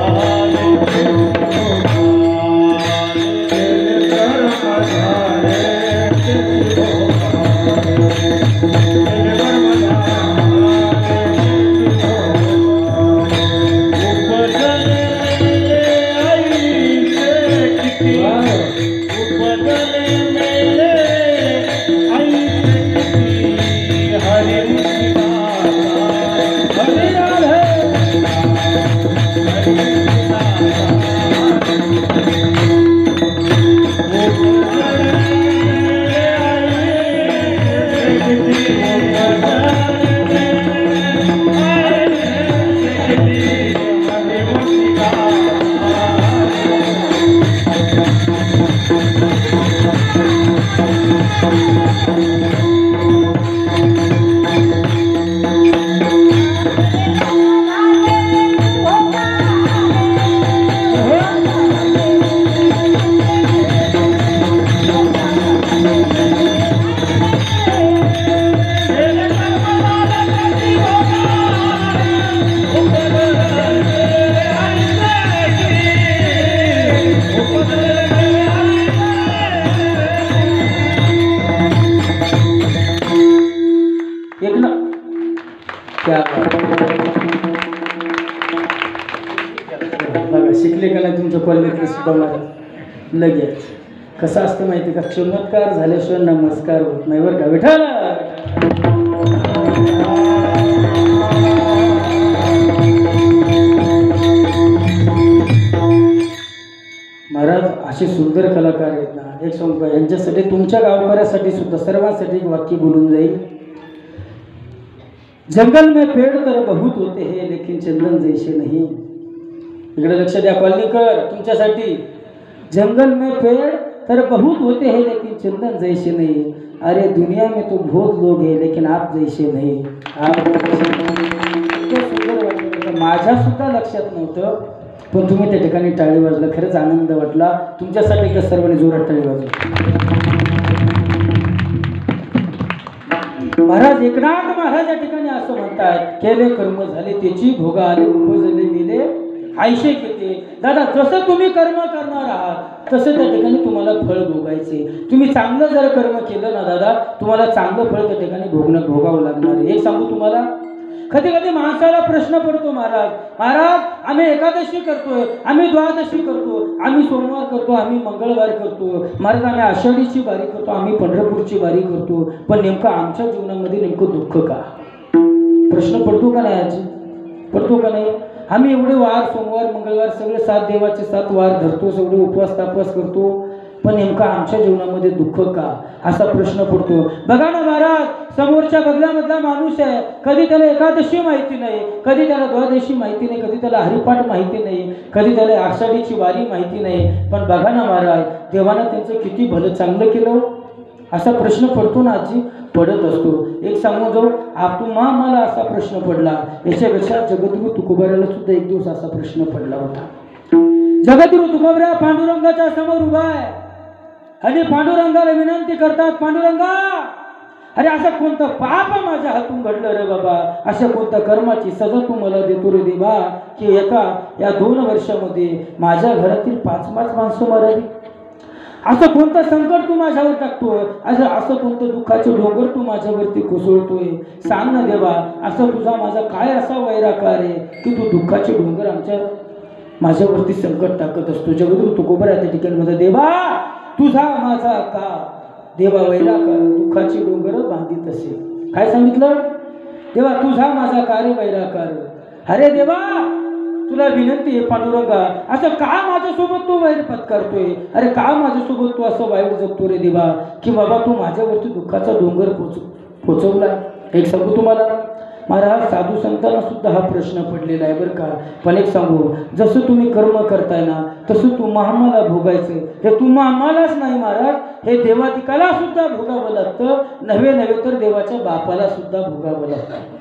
झाले तेची भोगा, केले कर्म झाले तेची भोगा, केले कर्म झाले तेची भोगा. उपजले आईचे किती, उपजले मेले आईचे किती, हरी मुक्ती दाता, हरी राधे, हरी मुक्ती दाता. उपजले मेले आईचे किती, उपजले मेले आईचे किती, हरी मुक्ती दाता. एक ना क्या बघा शिकले का नाही तुमच्या कॉलेजला सुद्धा महाराज लगेच कसं असतं माहिती का, चमत्कार झाल्याशिवाय नमस्कार होत नाही बरं का. विठ्ठल महाराज असे सुंदर कलाकार आहेत ना. एक सांगू का, यांच्यासाठी तुमच्या गावकऱ्यासाठी सुद्धा सर्वांसाठी एक वाक्य बोलून जाईल. जंगल में पेड़ तर बहुत होते हैं लेकिन चंदन जैसे नहीं. इकडे लक्ष द्या कॉलनीकर, तुमच्यासाठी. जंगल में पेड़ तर बहुत होते हैं लेकिन चंदन जैसे नहीं. अरे दुनिया में तो बहुत लोग हैं लेकिन आप जैसे नहीं. आप सुंदर वाटलं, माझ्या सुद्धा लक्षात नव्हतं, पण तुम्ही त्या ठिकाणी टाळी वाजला. खरंच आनंद वाटला तुमच्यासाठी. एकदा सर्वांनी जोरात टाळी वाजवा. महाराज एकनाथ महाराज या ठिकाणी असं म्हणतात, केले कर्म झाले त्याची भोगा आले, उपजले मेले आयशे किती. दादा जसं तुम्ही कर्म करणार आहात तसं त्या ठिकाणी तुम्हाला फळ भोगायचे. तुम्ही चांगलं जर कर्म केलं ना दादा, तुम्हाला चांगलं फळ त्या ठिकाणी भोगावं लागणार आहे. एक सांगू तुम्हाला, कधी कधी माणसाला प्रश्न पडतो, महाराज महाराज आम्ही एकादशी करतोय, आम्ही द्वादशी करतो, आम्ही सोमवार करतो, आम्ही मंगळवार करतो, महाराज आम्ही आषाढीची वारी करतो, आम्ही पंढरपूरची वारी करतो, पण नेमकं आमच्या जीवनामध्ये नेमकं दुःख का? प्रश्न पडतो का नाही आजी? पडतो का नाही? आम्ही एवढे वार सोमवार मंगळवार सगळे 7 देवाचे 7 वार धरतो, सगळे उपवास तापस करतो, पण नेमका आमच्या जीवनामध्ये दुःख का? असा प्रश्न पडतो. बघा ना महाराज, समोरच्या बगल्यामधला माणूस आहे, कधी त्याला एकादशी माहिती नाही, कधी त्याला द्वादशी माहिती नाही, कधी त्याला हरिपाठ माहिती नाही, कधी त्याला आषाढीची वारी माहिती नाही, पण बघा ना महाराज, देवानं त्यांचं किती भलं चांगलं केलं. असा प्रश्न पडतो ना आजी? पडत असतो. एक सांगू जाऊ, मला असा प्रश्न पडला, याच्यापेक्षा जगद्गुरु तुकोबाराला सुद्धा एक दिवस असा प्रश्न पडला होता. जगद्गुरु तुकोबरा पांडुरंगाच्या समोर उभा आहे आणि पांडुरंगाला विनंती करतात, पांडुरंगा अरे असं कोणतं पाप माझ्या हातून घडलं रे बाबा, अशा कोणत्या कर्माची सजा तू मला देतो रे देवा, की या 2 वर्षामध्ये माझ्या घरातील 5 माणसं मरावी. असं कोणतं संकट तू माझ्यावर टाकतोय, असं कोणतं दुःखाचे डोंगर तू माझ्यावरती कोसळतोय. सांग ना देवा, असं तुझा माझा काय असा वैराकार आहे की तू दुःखाचे डोंगर माझ्यावरती संकट टाकत असतो. जगद्गुरु तुकोबरा त्या ठिकाणी म्हणतात, देवा तुझा माझा का देवा वैराकार, दुःखाची डोंगर बांधित असे. काय सांगितलं? देवा तुझा माझा का रे वैराकार. अरे देवा तुला विनंती आहे पांडुरंगा, असं का माझ्यासोबत तू वैर पत्करतोय, अरे का माझ्यासोबत तू असं वाईट जगतो रे देवा, की बाबा तू माझ्यावरती दुःखाचा डोंगर पोचवला. एक सांगू तुम्हाला महाराज, साधू संतांना सुद्धा हा प्रश्न पडलेला आहे बरं का. पण एक सांगू, जसं तुम्ही कर्म करताय ना तसं तुम्हा आम्हाला भोगायचं. हे तुम्हा आम्हालाच नाही महाराज, हे देवादिकाला सुद्धा भोगावं लागतं, नव्हे तर देवाच्या बापाला सुद्धा भोगावं लागतं.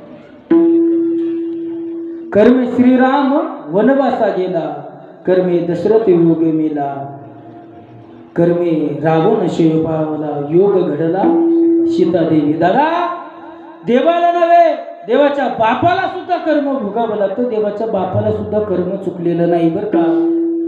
कर्मे श्रीराम वनवासा गेला, कर्मे दशरथ योगे मेला. कर्मे रावण शेव पावला योग घडला सीतादेवी. दादा देवाला नव्हे देवाच्या बापाला सुद्धा कर्म भोगावं लागतं. देवाच्या बापाला सुद्धा कर्म चुकलेलं नाही बरं का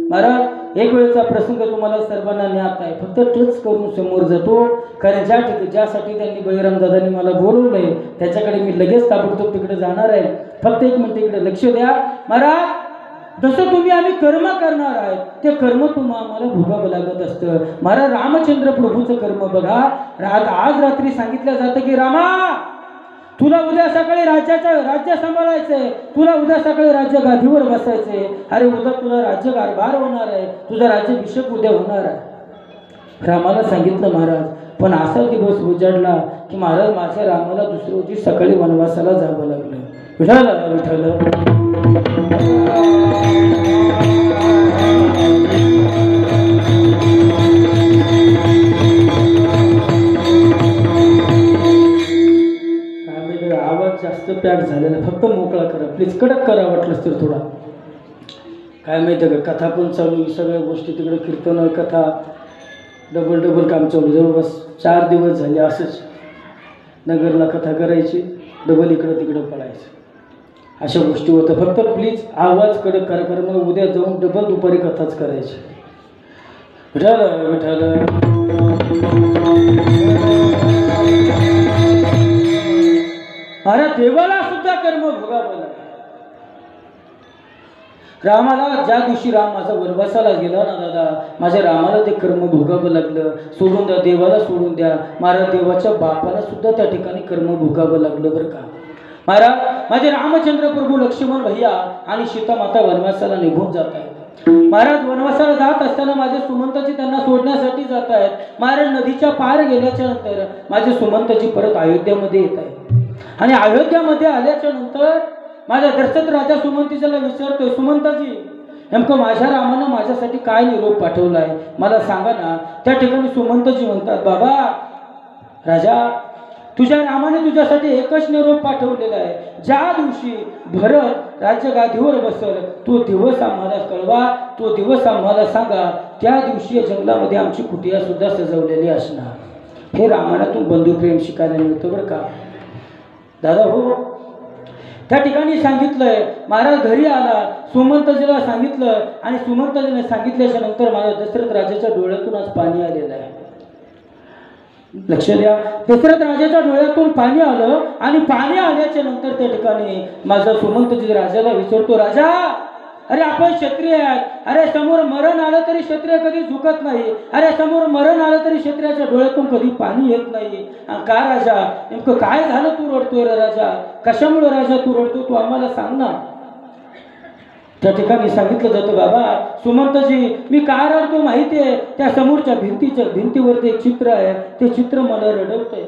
महाराज. एक वेळेचा प्रसंग तुम्हाला सर्वांना ज्ञात आहे. फक्त टच करून समोर जातो. कारण ज्यासाठी त्यांनी बळीराम दादांनी मला बोलवलंय त्याच्याकडे मी लगेच ताबडतोब तिकडे जाणार आहे. फक्त एक मिनिट इकडे लक्ष द्या महाराज. जसं तुम्ही आम्ही कर्म करणार आहे ते कर्म तुम्हाला आम्हाला भोगावं लागत असतं. महाराज रामचंद्र प्रभूचं कर्म बघा. आज रात्री सांगितलं जातं की रामा तुला उद्या सकाळी राज्य सांभाळायचंय. तुला उद्या सकाळी राज्य गादीवर बसायचंय. अरे उद्या तुला राज्य कारभार होणार आहे. तुझा राज्याभिषेक उद्या होणार आहे. रामाला सांगितलं महाराज. पण असा दिवस उजाडला की महाराज माझ्या रामाला दुसऱ्या दिवशी सकाळी वनवासाला जावं लागलं. विठ्ठल विठ्ठल. आवाज जास्त पॅक झालेला. फक्त मोकळा करा प्लीज. कडक करा वाटलंच तर थोडा. काय माहिती का कथा पण चालू. सगळ्या गोष्टी तिकडे कीर्तन कथा डबल काम चालू. जवळपास 4 दिवस झाले असंच. नगरला कथा करायची डबल इकडं तिकडं पडायचं. अशा गोष्टी होत्या. फक्त प्लीज आवाज कडक करा. कारण मला उद्या जाऊन डबल दुपारी कथाच करायची. विठ्ठल विठ्ठल. अरे देवाला सुद्धा कर्म भोगावं लागलं. रामाला ज्या दिवशी राम माझा वनवासाला गेला ना दादा माझ्या रामाला ते कर्म भोगावं लागलं. सोडून द्या देवाला सोडून द्या महाराज. देवाच्या बापाला सुद्धा त्या ठिकाणी कर्म भोगावं लागलं बरं का महाराज. माझे रामचंद्र प्रभू लक्ष्मण भैया आणि सीता माता वनवासाला निघून जात आहेत महाराज. वनवासाला जात असताना माझे सुमंतजी त्यांना सोडण्यासाठी जात आहेत महाराज. नदीच्या पार गेल्याच्या नंतर माझे सुमंतजी परत अयोध्यामध्ये येत आहेत. आणि अयोध्यामध्ये आल्याच्या नंतर माझ्या दशरथ राजा सुमंतीला विचारतोय सुमंताजी नेमकं माझ्या रामानं माझ्यासाठी काय निरोप पाठवलाय मला सांगा ना. त्या ठिकाणी सुमंतजी म्हणतात बाबा राजा तुझ्या रामाने तुझ्यासाठी एकच निरोप पाठवलेला आहे. ज्या दिवशी भरत राज्य गादीवर बसल तो दिवस आम्हाला कळवा. तो दिवस आम्हाला सांगा. त्या दिवशी जंगलामध्ये आमची कुटिया सुद्धा सजवलेली असणार. हे रामायणातून बंधुप्रेम शिकायला मिळतं बरं का दादा. हो त्या ठिकाणी सांगितलंय महाराज. घरी आला सुमंतजीला सांगितलं आणि सुमंतजीने सांगितल्याच्या नंतर माझ्या दशरथ राजाच्या डोळ्यातून आज पाणी आलेलं आहे. लक्ष द्या. दशरथ राजाच्या डोळ्यातून पाणी आलं आणि पाणी आल्याच्या नंतर त्या ठिकाणी माझा सुमंतजी राजाला विचारतो राजा अरे आपण क्षत्रिय आहेत. अरे समोर मरण आलं तरी क्षत्रिय कधी झुकत नाही. अरे समोर मरण आलं तरी क्षत्रियाच्या डोळ्यातून कधी पाणी येत नाही. का राजा नेमकं काय झालं तू रडतोय रे राजा. कशामुळे राजा तू रडतो तू आम्हाला सांग ना. त्या ठिकाणी सांगितलं जातं बाबा सुमंतजी मी काय रडतो माहिती आहे. त्या समोरच्या भिंतीवरती एक चित्र आहे. ते चित्र मला रडवतंय.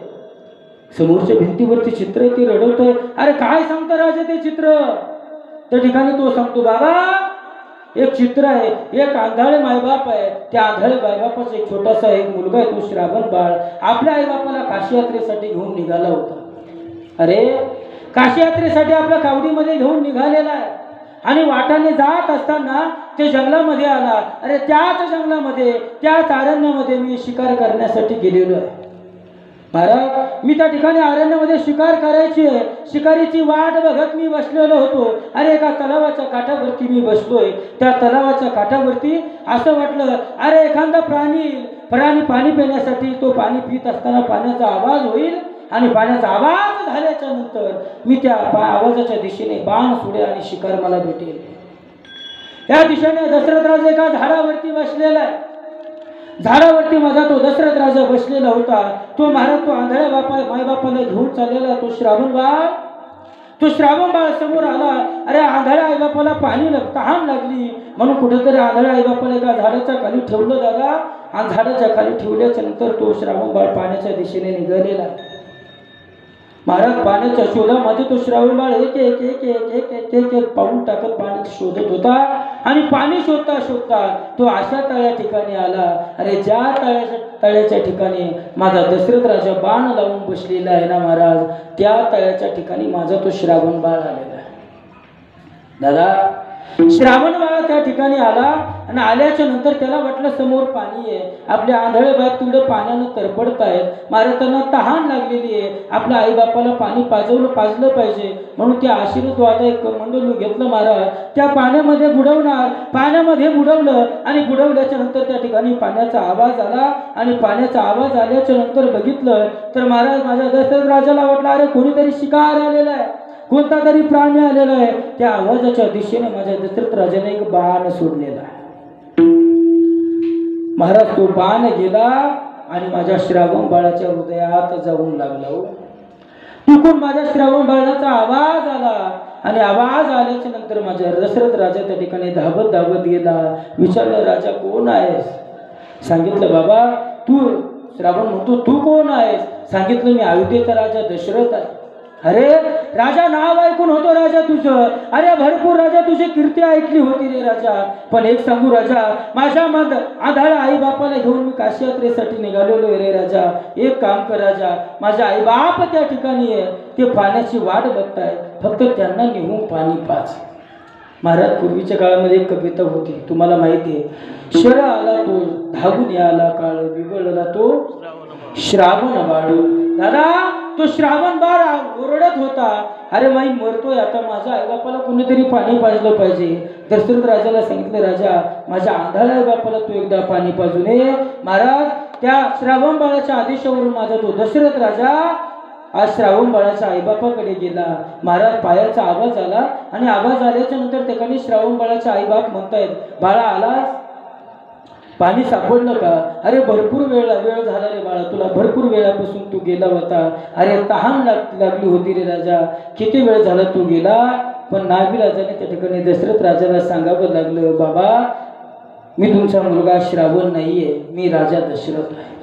समोरच्या भिंतीवरती चित्र आहे ते रडवतंय. अरे काय सांगतं राजा ते चित्र. त्या ठिकाणी तो सांगतो बाबा एक चित्र आहे. एक आंधळे मायबाप आहे. त्या आंधळे मायबापाचा एक छोटासा एक मुलगा आहे तो श्रावण बाळ आपल्या आईबापाला काशी यात्रेसाठी घेऊन निघाला होता. अरे काशी यात्रेसाठी आपल्या कावडीमध्ये घेऊन निघालेला आहे आणि वाटाने जात असताना ते जंगलामध्ये आला. अरे त्याच जंगलामध्ये त्याच अरण्यामध्ये मी शिकार करण्यासाठी गेलेलो आहे महाराज. मी त्या ठिकाणी अरण्यामध्ये शिकार करायची आहे. शिकारीची वाट बघत मी बसलेलो होतो. अरे एका तलावाच्या काठावरती मी बसलोय. त्या तलावाच्या काठावरती असं वाटलं अरे एखादा प्राणी पाणी पिण्यासाठी तो पाणी पित असताना पाण्याचा आवाज होईल आणि पाण्याचा आवाज झाल्याच्या नंतर मी त्या आवाजाच्या दिशेने बाण सोडे आणि शिकार मला भेटेल. या दिशेने दशरथ राजा एका झाडावरती बसलेला आहे. झाडावरती माझा तो दशरथ राजा बसलेला होता. तो महाराज तो आंधळ्या मायबापाला घेऊन चाललेला तो श्रावण बाळ समोर आला. अरे आंधळ्या आईबापाला पाणी तहान लागली म्हणून कुठेतरी आंधळ्या आईबापाला एका झाडाच्या खाली ठेवलं दादा. आणि झाडाच्या खाली ठेवल्याच्या नंतर तो श्रावण बाळ पाण्याच्या दिशेने निघालेला महाराज. पाण्याच्या शोधामध्ये तो श्रावण बाळ एक एक एक एक एक एक एक एक पाऊल टाकत पाणी शोधत होता आणि पाणी शोधता शोधता तो अशा तळ्या ठिकाणी आला. अरे ज्या तळ्याच्या ठिकाणी माझा दशरथ राजा बाण लावून बसलेला आहे ना महाराज त्या तळ्याच्या ठिकाणी माझा तो श्रावण बाळ आलेला आहे दादा. श्रावण बाळ त्या ठिकाणी आला आणि आल्याच्या नंतर त्याला वाटलं समोर पाणी आहे. आपले आंधळे बाळ तेवढं पाण्यानं तरपडतायत. महाराज त्यांना तहान लागलेली आहे. आपल्या आईबापाला पाणी पाजलं पाहिजे म्हणून त्या आशीर्वाद एक मंडळ घेतलं. महाराज त्या पाण्यामध्ये बुडवणार. पाण्यामध्ये बुडवलं आणि बुडवल्याच्या नंतर त्या ठिकाणी पाण्याचा आवाज आला आणि पाण्याचा आवाज आल्याच्या नंतर बघितलं तर महाराज माझ्या दशरथ राजाला वाटलं अरे कोणीतरी शिकार आलेला आहे, कोणता तरी प्राणी आलेला आहे. त्या आवाजाच्या दिशेने माझ्या दशरथ राजाने एक बाण सोडलेला आहे. महाराज तो बाण गेला आणि माझ्या श्रावण बाळाच्या हृदयात जाऊन लागला. तिकून माझ्या श्रावण बाळाचा आवाज आला आणि आवाज आल्याच्या नंतर माझ्या दशरथ राजा त्या ठिकाणी धावत धावत गेला. विचारलं राजा कोण आहेस? सांगितलं बाबा तू श्रावण म्हणतो तू कोण आहेस? सांगितलं मी अयोध्येचा राजा दशरथ आहे. अरे राजा नाव ऐकून होतो राजा तुझं. अरे भरपूर राजा तुझी कीर्ती ऐकली होती रे राजा. पण एक सांगू राजा माझ्या आधाळा आई बापाला घेऊन मी काशी यात्रेसाठी निघालेलो रे राजा. एक काम कर राजा माझ्या आई बाप त्या ठिकाणी आहे, ते पाण्याची वाट बघताय, फक्त त्यांना निघून पाणी पाच. महाराज पूर्वीच्या काळामध्ये एक कविता होती तुम्हाला माहिती आहे. शर आला तो धावून याला काळ बिघडला तो श्रावण बाळ. दादा तो श्रावण बाळ ओरडत होता अरे माई मरतोय आता माझ्या आईबापाला कोणीतरी पाणी पाजलं पाहिजे. दशरथ राजाला सांगितलं राजा माझ्या आंधळ्या आईबापाला तू एकदा पाणी पाजून ये. महाराज त्या श्रावण बाळाच्या आदेशावरून माझा तो दशरथ राजा आज श्रावण बाळाच्या आईबापाकडे गेला. महाराज पायाचा आवाज आला आणि आवाज आल्याच्या नंतर ठिकाणी श्रावण बाळाच्या आईबाप म्हणतायत बाळा आलास? पाणी सापडलं का? अरे भरपूर वेळ झाला रे बाळा, तुला भरपूर वेळापासून तू गेला होता. अरे तहान लागली होती रे राजा, किती वेळ झाला तू गेला. पण नाविलाजाने त्या ठिकाणी दशरथ राजाला सांगावं लागलं बाबा मी तुमचा मुलगा श्रावण नाहीये, मी राजा दशरथ आहे.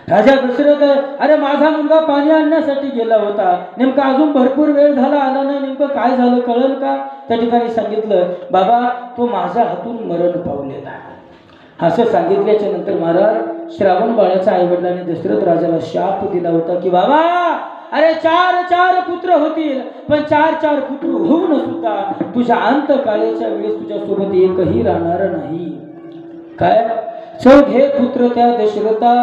राजा दशरथ आहे. अरे माझा मुलगा पाणी आणण्यासाठी गेला होता, नेमका अजून भरपूर वेळ झाला आला नाही, नेमकं काय झालं कळलं का? त्या ठिकाणी सांगितलं बाबा तो माझ्या हातून मरण पावलेला. असं सांगितल्याच्या नंतर महाराज श्रावण बाळाच्या आईवडिलांनी दशरथ राजाला शाप दिला होता की बाबा अरे चार पुत्र होतील, पण चार पुत्र होऊन सुद्धा तुझ्या अंतकाळाच्या वेळेस तुझ्यासोबत एकही राहणार नाही. काय? चौघे पुत्र त्या दशरथा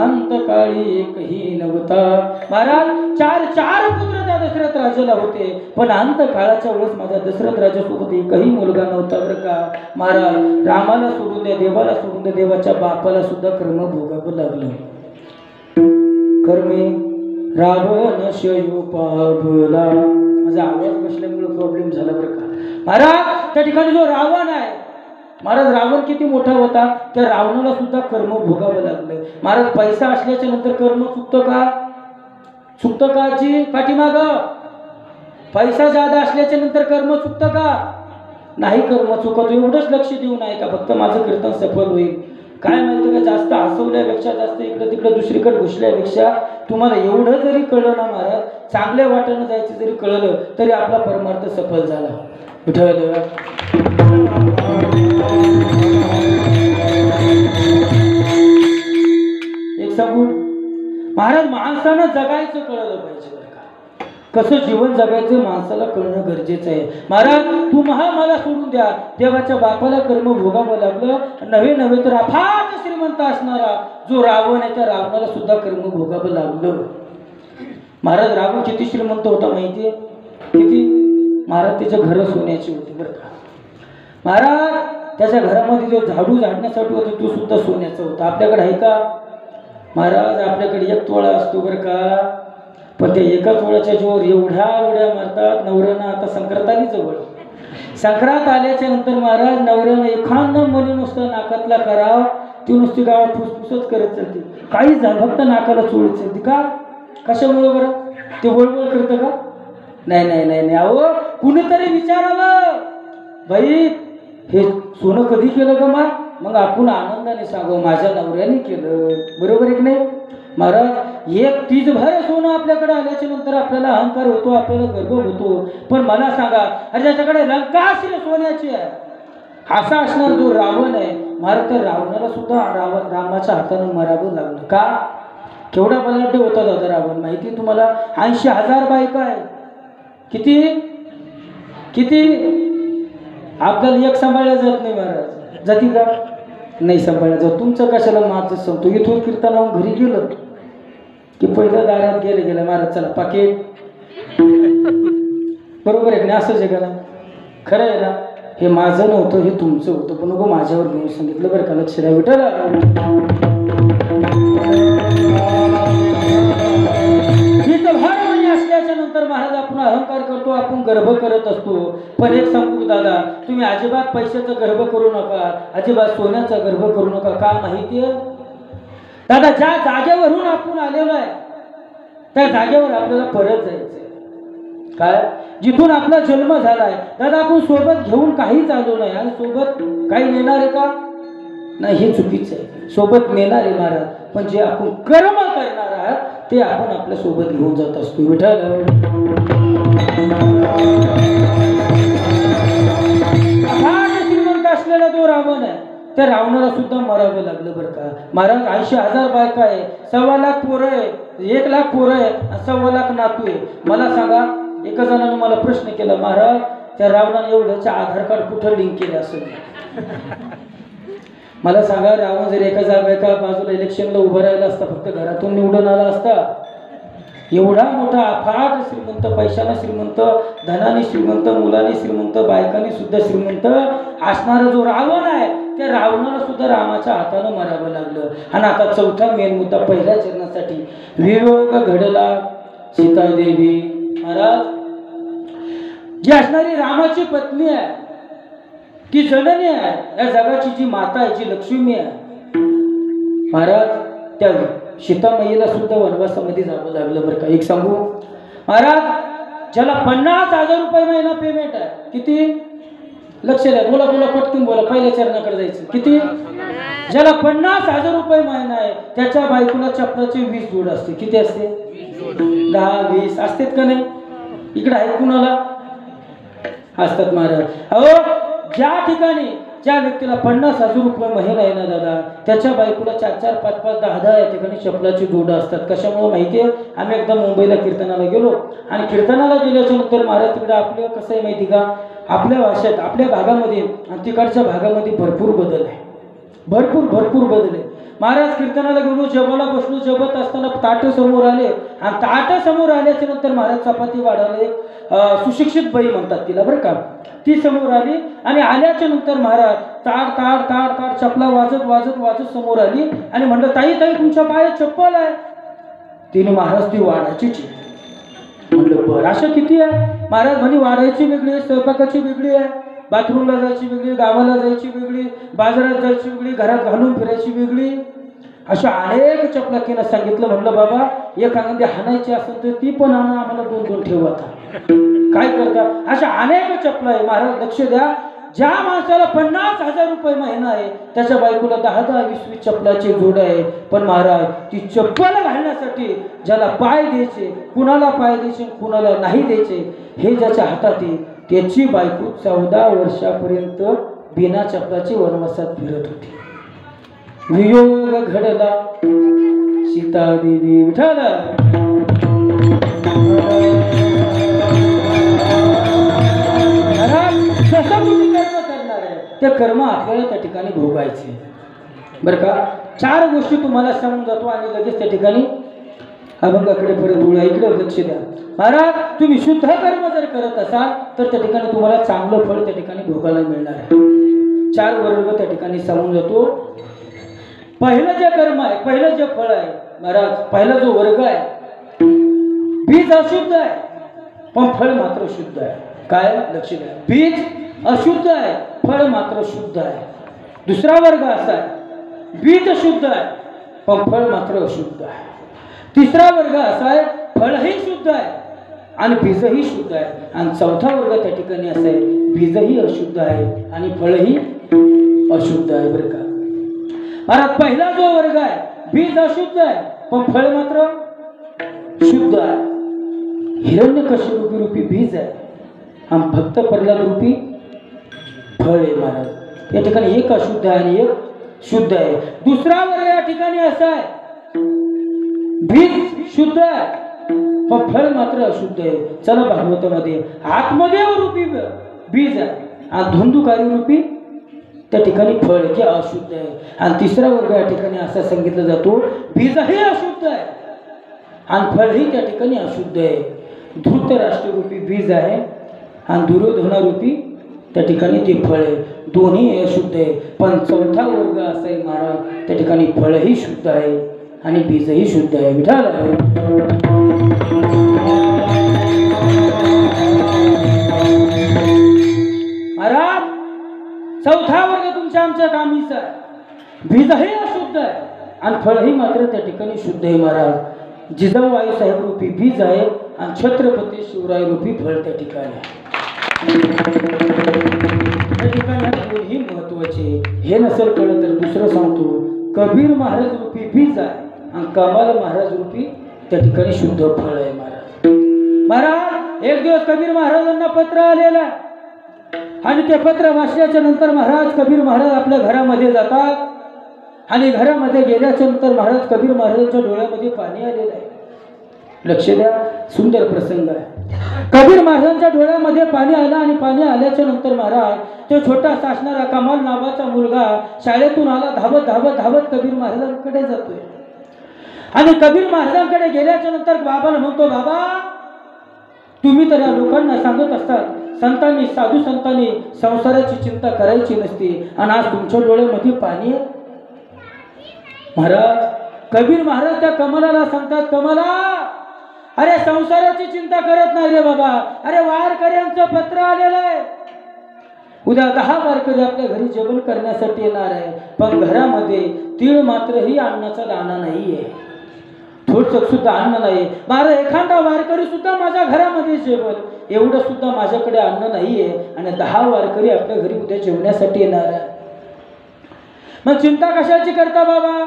अंतकाळी एकही नव्हता. महाराज चार पुत्र त्या दशरथ राजाला होते, पण अंतकाळाच्या वेळेस माझ्या दशरथ राजासोबत एकही मुलगा नव्हता बरं का. महाराज रामाला सोडून द्या, देवाला सोडून द्या, देवाच्या बापाला सुद्धा कर्म भोगावं लागलं. कर्मे रावण शयू पावला. माझा आवाज बसल्यामुळे प्रॉब्लेम झाला बरं का. महाराज त्या ठिकाणी जो रावण आहे, महाराज रावण किती मोठा होता, त्या रावणाला सुद्धा कर्म भोगावं लागलं. महाराज पैसा असल्याच्या नंतर कर्म चुकतं का? चुकतं का जी पाठीमाग? पैसा जादा असल्याच्या नंतर कर्म चुकतं का? नाही कर्म चुकत. एवढंच लक्ष देऊ नये का फक्त माझं कीर्तन सफल होईल. काय माहिती का जास्त हसवल्यापेक्षा जास्त इकडे तिकडे दुसरीकडे घुसल्यापेक्षा तुम्हाला एवढं जरी कळलं ना महाराज, चांगल्या वाटेनं जायचं जरी कळलं तरी आपला परमार्थ सफल झाला. विठ्ठल एक सांगू महाराज माणसानं जगायचं कळलं पाहिजे बरं का. कसं जीवन जगायचं माणसाला कळणं गरजेचं आहे. महाराज तू मला सोडून द्या, देवाच्या बापाला कर्म भोगावं लागलं. नव्हे तर अफाट श्रीमंत असणारा जो रावण आहे त्या रावणाला सुद्धा कर्म भोगावं लागलं. महाराज रावण किती श्रीमंत होता माहिती आहे? किती? महाराज त्याच्या घर सोन्याची होती बरं का. महाराज त्याच्या घरामध्ये जो झाडू झाडण्यासाठी होता तो सुद्धा सोन्याचा होता. आपल्याकडे आहे का? महाराज आपल्याकडे एक तोळा असतो बरं का, पण ते एका तोळ्याच्या जोर एवढ्या मारतात. नवऱ्यानं आता संक्रांत आली जवळ, संक्रांत आल्याच्या नंतर महाराज नवऱ्यानं एखादं मनी नुसतं नाकातला कराव, ती नुसती गावात फुसफुसच करत चालते. काहीच झालं फक्त नाकाला चोळीत चालते. का? कशामुळे बरं? ते वळवळ करतं का? नाही. अहो कुणीतरी विचारावं बाई हे सोनं कधी केलं का मग आपण आनंदाने सांगावं माझ्या नवऱ्याने केलं. बरोबर आहे की नाही? महाराज एक तीजभर सोनं आपल्याकडे आल्याच्या नंतर आपल्याला अहंकार होतो, आपल्याला गर्व होतो. पण मला सांगा अरे ज्याच्याकडे लंकाशी सोन्याची आहे असा असणार जो रावण आहे, महाराज त्या रावणाला सुद्धा रामाच्या हातानं मारावं लागलं. का? केवढा बलाढ्य होता दादा रावण माहिती तुम्हाला? 80,000 बायका आहे. किती आपल्याला एक सांभाळल्या जात नाही महाराज, जाती का नाही सांभाळल्या जात. तुमचं कशाला माझं सांगतो. इथून कीर्तन घरी गेलं की पहिलं दारात गेलं महाराज चला पाकिट, बरोबर आहे की नाही, असंच आहे का ना, खरं आहे ना. हे माझं नव्हतं, हे तुमचं होतं, पण नको माझ्यावर घेऊन सांगितलं बरं का, लक्ष द्या विठ्ठल. असल्याच्या नंतर महाराज आपण अहंकार करतो, आपण गर्भ करत असतो. पण एक सांगू दादा, तुम्ही अजिबात पैशाचा गर्भ करू नका, अजिबात सोन्याचा गर्भ करू नका. का माहितीये दादा, ज्या जागेवरून आपण आलेलो आहे त्या जागेवर आपल्याला परत जायचंय. काय जिथून आपला जन्म झालाय दादा, आपण सोबत घेऊन काहीच आलो नाही. आणि सोबत काही नेणार आहे का नाही, हे चुकीचं आहे. सोबत नेणार आहे महाराज, पण जे आपण कर्म करणार आहात ते आपण आपल्या सोबत घेऊन जात असतो. विठ्ठल श्रीमंत असलेला जो रावण आहे, त्या रावणाला सुद्धा मरावं लागलं बरं का महाराज. 80,000 बायका आहे, 1,00,000 पोरं आहे, 1,00,000 पोरं आहे, 1,00,000 नातू आहे. मला सांगा, एका जणानं मला प्रश्न केला, महाराज त्या रावणाने एवढ्याचं आधार कार्ड कुठं लिंक केलं असेल. मला सांगा, रावण जर एका जागा बाजूला इलेक्शनला उभं राहिला असता, फक्त घरातून निवडून आला असता, एवढा मोठा अफाट श्रीमंत, पैशाने श्रीमंत, धनाने श्रीमंत, मुलाने श्रीमंत, बायकाने सुद्धा श्रीमंत असणारा जो रावण आहे, त्या रावणाला सुद्धा रामाच्या हातानं मारावं लागलं. आणि आता चौथा मेन मुद्दा पहिल्या चरणासाठी, वियोग घडला सीतादेवी. महाराज जी असणारी रामाची पत्नी आहे, ती जननी आहे, या जगाची जी माता आहे, जी लक्ष्मी आहे महाराज, त्या सीतामाईला सुद्धा वनवासामध्ये जावं लागलं बरं का. एक सांगू महाराज, ज्याला 50,000 रुपये महिना पेमेंट आहे, किती लक्ष द्या, बोला बोला पटकन बोला, पहिल्या चरणाकडे जायचं. किती? ज्याला 50,000 रुपये महिना आहे, त्याच्या बायकोला चपलाचे 20 जोड असते. किती असते? 10-20 असतात का नाही? इकडे आहेत कुणाला? असतात महाराज. अहो, ज्या ठिकाणी ज्या व्यक्तीला 50,000 रुपये महिना आहे ना दादा, त्याच्या बायकोला 4-4, 5-5, 10-10 या ठिकाणी चपलाची जोडं असतात. कशामुळे माहिती आहे? आम्ही एकदा मुंबईला कीर्तनाला गेलो, आणि कीर्तनाला गेल्याच्या नंतर महाराज तिकडे आपलं कसं आहे माहिती का, आपल्या भाषेत, आपल्या भागामध्ये आणि तिकडच्या भागामध्ये भरपूर बदल आहे, भरपूर बदल आहे. महाराज कीर्तनाला गेलो, जेवायला बसलो, जेवत असताना ताट समोर आले, आणि ताट समोर आल्याच्या नंतर महाराज चपाती वाढाले, सुशिक्षित बाई म्हणतात तिला बरं का, ती समोर आली, आणि आल्याच्या नंतर महाराज ताड ताड ताड ताड चपला वाजत समोर आली, आणि म्हणलं, ताई तुमच्या पायात चप्पल आहे. तिने महाराज ती वाढायची. म्हणलं बरं, अशा किती आहे? महाराज म्हणे, वाढायची वेगळी आहे, स्वयंपाकाची वेगळी आहे, बाथरूमला जायची वेगळी, गावाला जायची वेगळी, बाजारात जायची वेगळी, घरात घालून फिरायची वेगळी, अशा अनेक चपला तिनं सांगितलं. म्हणलं बाबा, एक अंगदी हाणायची असेल तर ती पण आणा, आम्हाला 2-2 ठेवू. आता काय करता? अशा अनेक चपला आहे महाराज. लक्ष द्या, ज्या माणसाला 50,000 रुपये महिना आहे, त्याच्या बायकोला 10-10-20-20 चपलाचे जोड आहे. पण महाराज, ती चप्पल घालण्यासाठी ज्याला पाय द्यायचे, कुणाला पाय द्यायचे, कुणाला नाही द्यायचे, हे ज्याच्या हातात आहे, त्याची बायको 14 वर्षापर्यंत बिना चपलाची वनवासात फिरत होती. वियोग घडला सीतादेवी. विठ्ठल जसं तुम्ही कर्म करणार आहे, ते कर्म आपल्याला त्या ठिकाणी भोगायचे बरं का. 4 गोष्टी तुम्हाला सांगून जातो, आणि लगेच त्या ठिकाणी अभंगाकडे परत बोला. इकडे लक्ष द्या महाराज, तुम्ही शुद्ध कर्म जर करत असाल तर त्या ठिकाणी तुम्हाला चांगलं फळ त्या ठिकाणी भोगायला मिळणार आहे. 4 वर्ग त्या ठिकाणी सांगून जातो. पहिलं जे कर्म आहे, पहिलं जे फळ आहे महाराज, पहिला जो वर्ग आहे, बीज अशुद्ध आहे पण फळ मात्र शुद्ध आहे. काय? लक्ष द्या, बीज अशुद्ध आहे, फळ मात्र शुद्ध आहे. दुसरा वर्ग असा आहे, बीज शुद्ध आहे पण फळ मात्र अशुद्ध आहे. तिसरा वर्ग असा आहे, फळही शुद्ध आहे आणि बीजही शुद्ध आहे. आणि चौथा वर्ग त्या ठिकाणी असा आहे, बीजही अशुद्ध आहे आणि फळही अशुद्ध आहे बरं का. महाराज, पहिला जो वर्ग आहे, बीज अशुद्ध आहे पण फळ मात्र शुद्ध आहे. हिरण्यकश्यप रूपी बीज आहे आणि भक्त प्रल्हाद रूपी फळ आहे महाराज. या ठिकाणी एक अशुद्ध आहे आणि एक शुद्ध आहे. दुसरा वर्ग या ठिकाणी असा आहे, बीज शुद्ध आहे पण फळ मात्र अशुद्ध आहे. चला भागवतामध्ये आत्मदेव रूपी बीज आहे आणि धुंदुकारी रूपी त्या ठिकाणी फळ जे अशुद्ध आहे. आणि तिसरा वर्ग या ठिकाणी असा सांगितलं जातो, बीजही अशुद्ध आहे आणि फळही त्या ठिकाणी अशुद्ध आहे. धृतराष्ट्ररूपी बीज आहे आणि दुर्योधनारूपी त्या ठिकाणी ते फळ आहे. दोन्ही अशुद्ध आहे. पण चौथा वर्ग असा आहे महाराज, त्या ठिकाणी फळही शुद्ध आहे आणि बीजही शुद्ध आहे. विठाल महाराज, चौथा वर्ग तुमच्या आमच्या कामीचा आहे. बीजही अशुद्ध आहे आणि फळही मात्र त्या ठिकाणी शुद्ध आहे महाराज. जिजाऊबाई साहेब रूपी बीज आहे आणि छत्रपती शिवराय रूपी फळ त्या ठिकाणी आहे. त्या ठिकाणी दोन्ही महत्वाचे. हे नसेल कळलं तर दुसरं सांगतो, कबीर महाराज रूपी बीज आहे आणि कमाल महाराज रूपी त्या ठिकाणी शुद्ध फळ आहे महाराज. महाराज, एक दिवस कबीर महाराजांना पत्र आलेलं आहे आणि ते पत्र वाचल्याच्या नंतर महाराज कबीर महाराज आपल्या घरामध्ये जातात आणि घरामध्ये गेल्याच्या नंतर महाराज कबीर महाराजांच्या डोळ्यामध्ये पाणी आलेलं आहे. लक्ष द्या, सुंदर प्रसंग आहे. कबीर महाराजांच्या डोळ्यामध्ये पाणी आलं आणि पाणी आल्याच्या नंतर महाराज तो छोटा असणारा कमाल नावाचा मुलगा शाळेतून आला, धावत धावत धावत कबीर महाराजांकडे जातोय आणि कबीर महाराजांकडे गेल्याच्या नंतर बाबाला म्हणतो, बाबा तुम्ही तर या लोकांना सांगत असतात, संतांनी साधू संतांनी संसाराची चिंता करायची नसते आणि आज तुमच्या डोळ्यामध्ये पाणी आहे. महाराज कबीर महाराज त्या कमलाला सांगतात, कमला अरे संसाराची चिंता करत नाही रे बाबा, अरे वारकऱ्यांचं पत्र आलेलं आहे, उद्या 10 वारकरी आपल्या घरी जेवण करण्यासाठी येणार आहे, पण घरामध्ये तीळ मात्रही अन्नाचा दाणा नाहीये, थोडसं सुद्धा अन्न नाही. महाराज एखादा वारकरी सुद्धा माझ्या घरामध्ये जेवण, एवढं सुद्धा माझ्याकडे अन्न नाहीये आणि 10 वारकरी आपल्या घरी उद्या जेवण्यासाठी येणार आहे. मग चिंता कशाची करता बाबा,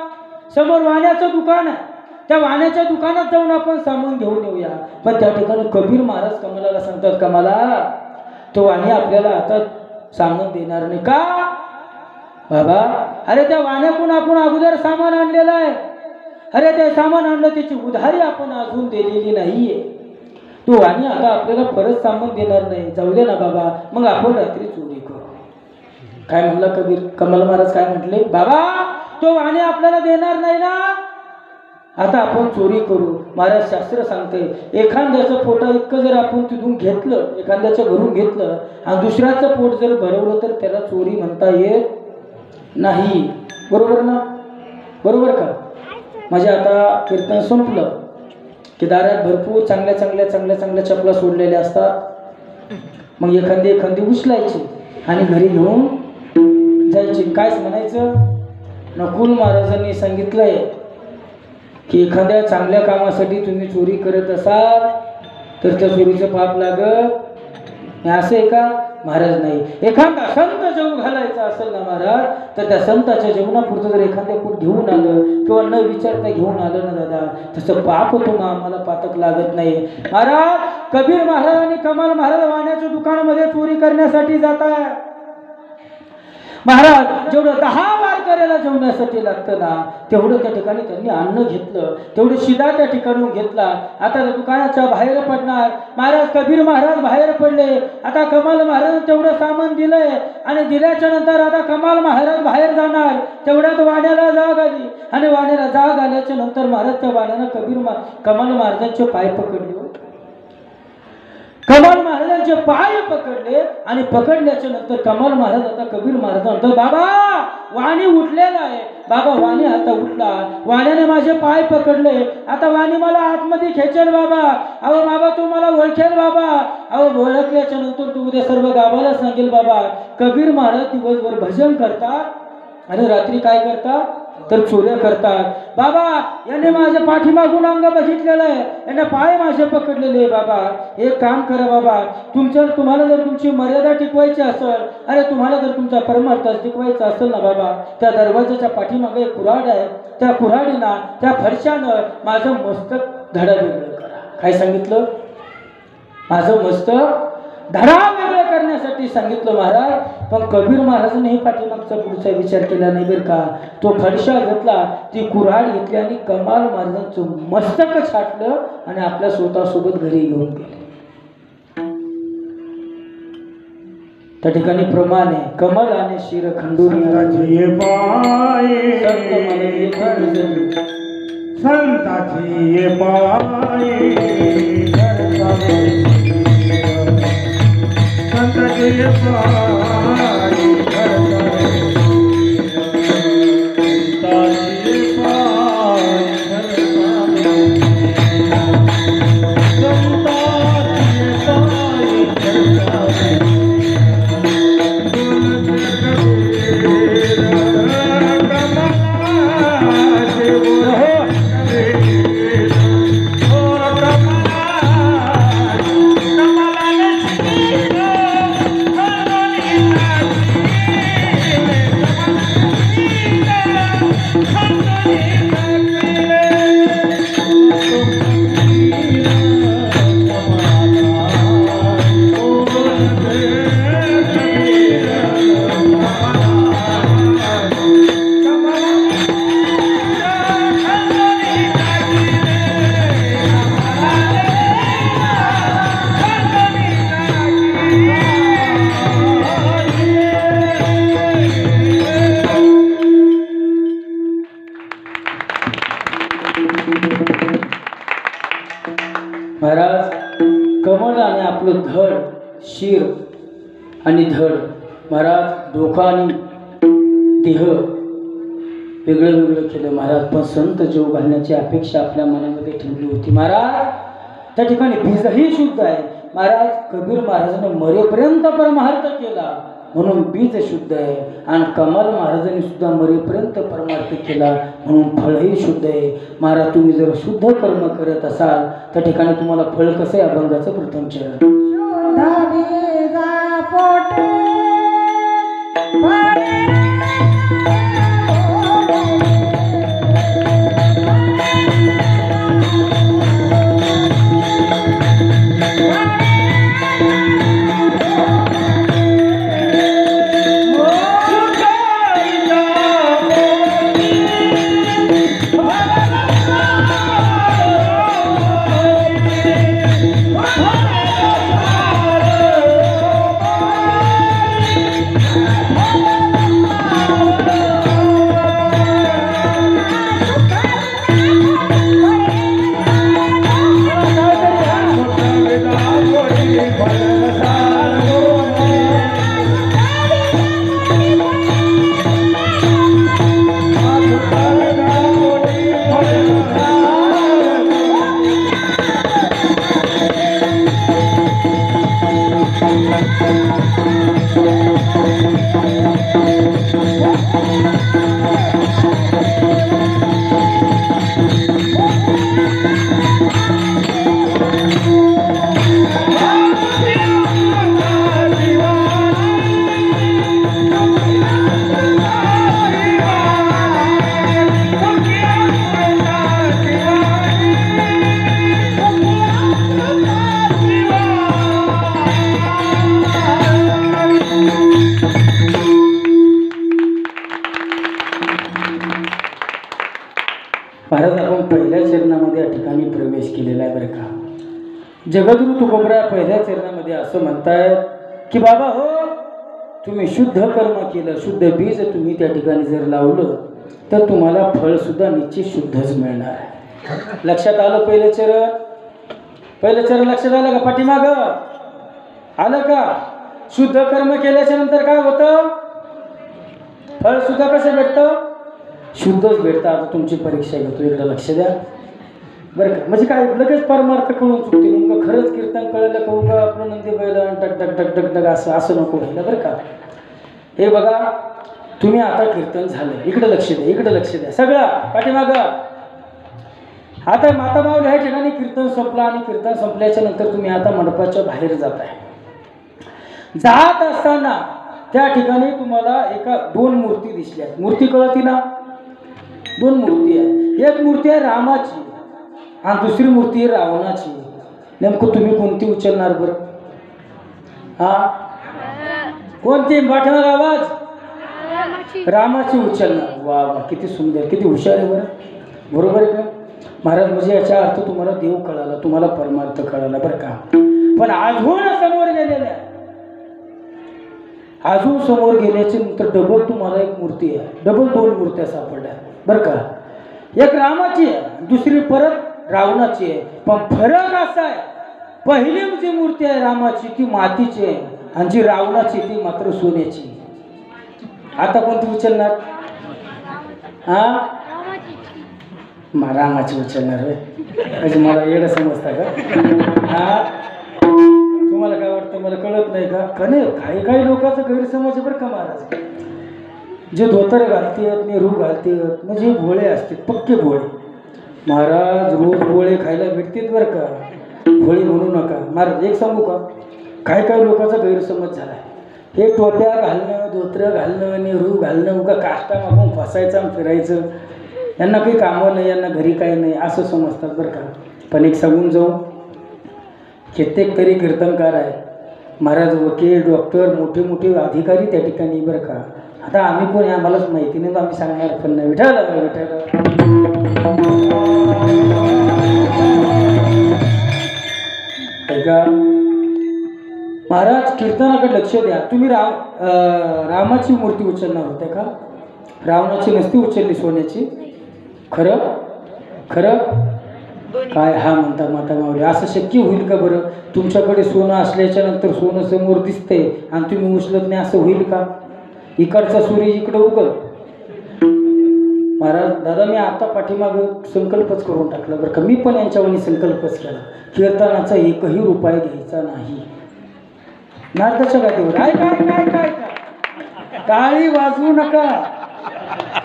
समोर वाण्याचं दुकान आहे, त्या वाण्याच्या दुकानात जाऊन आपण सामान घेऊन येऊया. पण त्या ठिकाणी कबीर महाराज कमलाला सांगतात, कमला तो वाणी आपल्याला आता सामान देणार नाही का बाबा, अरे त्या वाण्यातून आपण अगोदर सामान आणलेलं आहे, अरे ते सामान आणलं त्याची उधारी आपण अजून दिलेली नाहीये, तो वाणी आता आपल्याला परत सामान देणार नाही, जाऊ दे ना बाबा, मग आपण रात्री चोरी करू. काय म्हणला कबीर, कमल महाराज काय म्हटले, बाबा तो वाणी आपल्याला देणार नाही ना, आता आपण चोरी करू. महाराज शास्त्र सांगते, एखाद्याचं पोटा इतकं जर आपण तिथून घेतलं, एखाद्याचं घरून घेतलं आणि दुसऱ्याचं पोट जर भरवलं तर त्याला चोरी म्हणता येत नाही. बरोबर ना, बरोबर का. माझे आता कीर्तन संपलं की दारात भरपूर चांगल्या चांगल्या चांगल्या चांगल्या चपला सोडलेल्या असतात, मग एखादी उचलायची आणि घरी घेऊन जायची. कायच म्हणायचं, नकुल महाराजांनी सांगितलंय की एखाद्या चांगल्या कामासाठी तुम्ही चोरी करत असाल तर त्या चोरीचं पाप लागत असं आहे का महाराज. नाही, एखादा संत जेवू घालायचा असेल ना महाराज, तर त्या संताच्या जेवणापुरतं जर एखाद्या पोट घेऊन आलं किंवा न विचारता घेऊन आलं ना दादा, तसं पाप होतो ना, आम्हाला पातक लागत नाही. महाराज कबीर महाराज आणि कमाल महाराज वाण्याच्या दुकानामध्ये चोरी करण्यासाठी जाताय. महाराज जेवढं 10 वारकऱ्याला जेवण्यासाठी लागतं ना, तेवढं त्या ठिकाणी त्यांनी अन्न घेतलं, तेवढं शिदा त्या ठिकाणी घेतला. आता दुकानाच्या बाहेर पडणार महाराज, कबीर महाराज बाहेर पडले. आता कमाल महाराज तेवढं सामान दिलंय आणि दिल्याच्या नंतर आता कमाल महाराज बाहेर जाणार, तेवढ्यात वाण्याला जाग आली आणि वाण्याला जाग आल्याच्या नंतर महाराज त्या वाण्यानं कमाल महाराजांचे पाय पकडले. कमाल महाराजांचे पाय पकडले आणि पकडल्याच्या नंतर कमाल महाराज आता कबीर महाराज म्हणतात, बाबा वाणी उठलेला आहे, बाबा वाणी आता उठला, वाण्याने माझे पाय पकडले, आता वाणी मला आतमध्ये खेचेल बाबा, अहो बाबा तू मला ओळखेल बाबा, अहो ओळखल्याच्या नंतर तू उद्या सर्व गावाला सांगेल बाबा. कबीर महाराज दिवसभर भजन करतात आणि रात्री काय करतात तर चोऱ्या करतात. बाबा याने माझ्या पाठीमागून अंग बघितलेलं आहे, याने पाय माझे पकडलेले. बाबा एक काम करा बाबा, तुम्हाला जर तुमची मर्यादा टिकवायची असेल, अरे तुम्हाला जर तुमचा परमार्थ टिकवायचा असेल ना बाबा, त्या दरवाजाच्या पाठीमागे एक कुऱ्हाड आहे, त्या कुऱ्हाडीना त्या फरशानं माझं मस्तक धडा वेगळं करा. काय सांगितलं, माझं मस्तक धडा वेगळं करण्यासाठी सांगितलं महाराज. पण कबीर महाराजांनी हे पाठीमागचा पुढचा विचार केला नाही बरं का. तो फडशा घेतला, ती कुऱ्हाड घेतली आणि कमाल महाराजांचं मस्तक छाटलं आणि आपल्या स्वतःसोबत घरी घेऊन गेले. त्या ठिकाणी प्रमाणे कमल आणि शिर खंडून संताची पाये संताची पाये संताची महाराज कमळ आणि आपलं धड शिर आणि धड महाराज डोका आणि देह वेगळं वेगळं केलं महाराज. पण संत जीव घालण्याची अपेक्षा आपल्या मनामध्ये ठेवली होती महाराज. त्या ठिकाणी बीजही शुद्ध आहे महाराज. कबीर महाराजांनी मरेपर्यंत परमार्थ केला म्हणून बीज शुद्ध आहे आणि कमाल महाराजांनी सुद्धा मरेपर्यंत परमार्थ केला म्हणून फळही शुद्ध आहे महाराज. तुम्ही जर शुद्ध कर्म करत असाल त्या ठिकाणी तुम्हाला फळ कसं आहे अभंगाचं प्रथम चरण. महाराज आपण पहिल्या चरणामध्ये या ठिकाणी प्रवेश केलेला आहे बरं का. जगद्गुरु तुकोबरा पहिल्या चरणामध्ये असं म्हणतायत की बाबा हो तुम्ही शुद्ध कर्म केलं, शुद्ध बीज तुम्ही त्या ठिकाणी जर लावलं तर तुम्हाला फळ सुद्धा निश्चित शुद्धच मिळणार आहे. लक्षात आलं पहिलं चरण लक्षात आलं का? पाठीमाग आलं का? शुद्ध कर्म केल्याच्या नंतर काय होतं? फळ सुद्धा कसं भेटतं? शुद्धच भेटतं. आता तुमची परीक्षा घेतो इकडं लक्ष द्या बरं का. म्हणजे काय लगेच परमार्थ कळून चुकते नेमकं खरंच कीर्तन कळलं का उगा आपलं नंदी बैल टक टक टक टक टक असं नको व्हायला बरं का. हे बघा तुम्ही आता कीर्तन झालं, इकडं लक्ष द्या, इकडं लक्ष द्या सगळं पाठीमागं. आता माता माऊली ह्या ठिकाणी कीर्तन संपलं आणि कीर्तन संपल्याच्या नंतर तुम्ही आता मंडपाच्या बाहेर जाताय. जात असताना त्या ठिकाणी तुम्हाला दोन मूर्ती दिसल्या. मूर्ती कळती ना? दोन मूर्ती आहे. एक मूर्ती आहे रामाची आणि दुसरी मूर्ती आहे रावणाची. नेमकं तुम्ही कोणती उचलणार बरं? हा कोणती? पाठीमाग आवाज. रामाची उचलणार. वा वा किती सुंदर, किती हुशार आहे बरं. बरोबर आहे का महाराज? म्हणजे याचा अर्थ तुम्हाला देव कळाला, तुम्हाला परमार्थ कळाला बरं का. पण अजून समोर गेलेल्या अजून समोर गेल्याच्या नंतर डबल तुम्हाला एक मूर्ती आहे, डबल 2 मूर्त्या सापडल्या बरं का. एक रामाची आहे, दुसरी परत रावणाची आहे. पण फरक असा आहे, पहिली जी मूर्ती आहे रामाची ती मातीची आहे आणि जी रावणाची ती मात्र सोन्याची. आता कोणती उचलणार? हा, रामाची उचलणार आहे म्हणजे मला येडं समजता का? हा, तुम्हाला काय वाटतं मला कळत नाही का? नाही, काही काही लोकांचं गैरसमज बरं का महाराज. जे धोतर घालतात नेहरू घालतात म्हणजे भोळे असतात, पक्के भोळे. महाराज रोज भोळे खायला भेटतात बरं का, भोळे म्हणू नका महाराज. एक सांगू का, काही काही लोकांचा गैरसमज झाला आहे. हे टोप्या घालणं, धोतर घालणं, नेहरू घालणं, उगा काष्टा मागून फसायचं आणि फिरायचं, यांना काही कामं नाही, यांना घरी काही नाही असं समजतात बरं का. पण एक सांगून जाऊ, कित्येक तरी कीर्तनकार आहे महाराज, वकील, डॉक्टर, मोठे मोठे अधिकारी त्या ठिकाणी बरं का. आता आम्ही कोण आहे आम्हालाच माहिती नाही, तर आम्ही सांगणार पण नाही. विठाला विठाला ऐका महाराज, कीर्तनाकडे लक्ष द्या. तुम्ही रामाची मूर्ती उचलणार होते का? रावणाची नसती उचलली, सोन्याची. खरं खरं काय हा म्हणता माता मावली, असं शक्य होईल का बरं? तुमच्याकडे सोनं असल्याच्या नंतर सोनं समोर दिसते आणि तुम्ही उचलत नाही, असं होईल का? इकडचा सूर्य इकडं उगल. महाराज दादा, मी आता पाठीमागं संकल्पच करून टाकला बरं का. मी पण यांच्यावर संकल्पच केला, कीर्तनाचा एकही रुपया घ्यायचा नाही. नारदाच्या गादीवर काय काय काय काय काय टाळी वाजवू नका,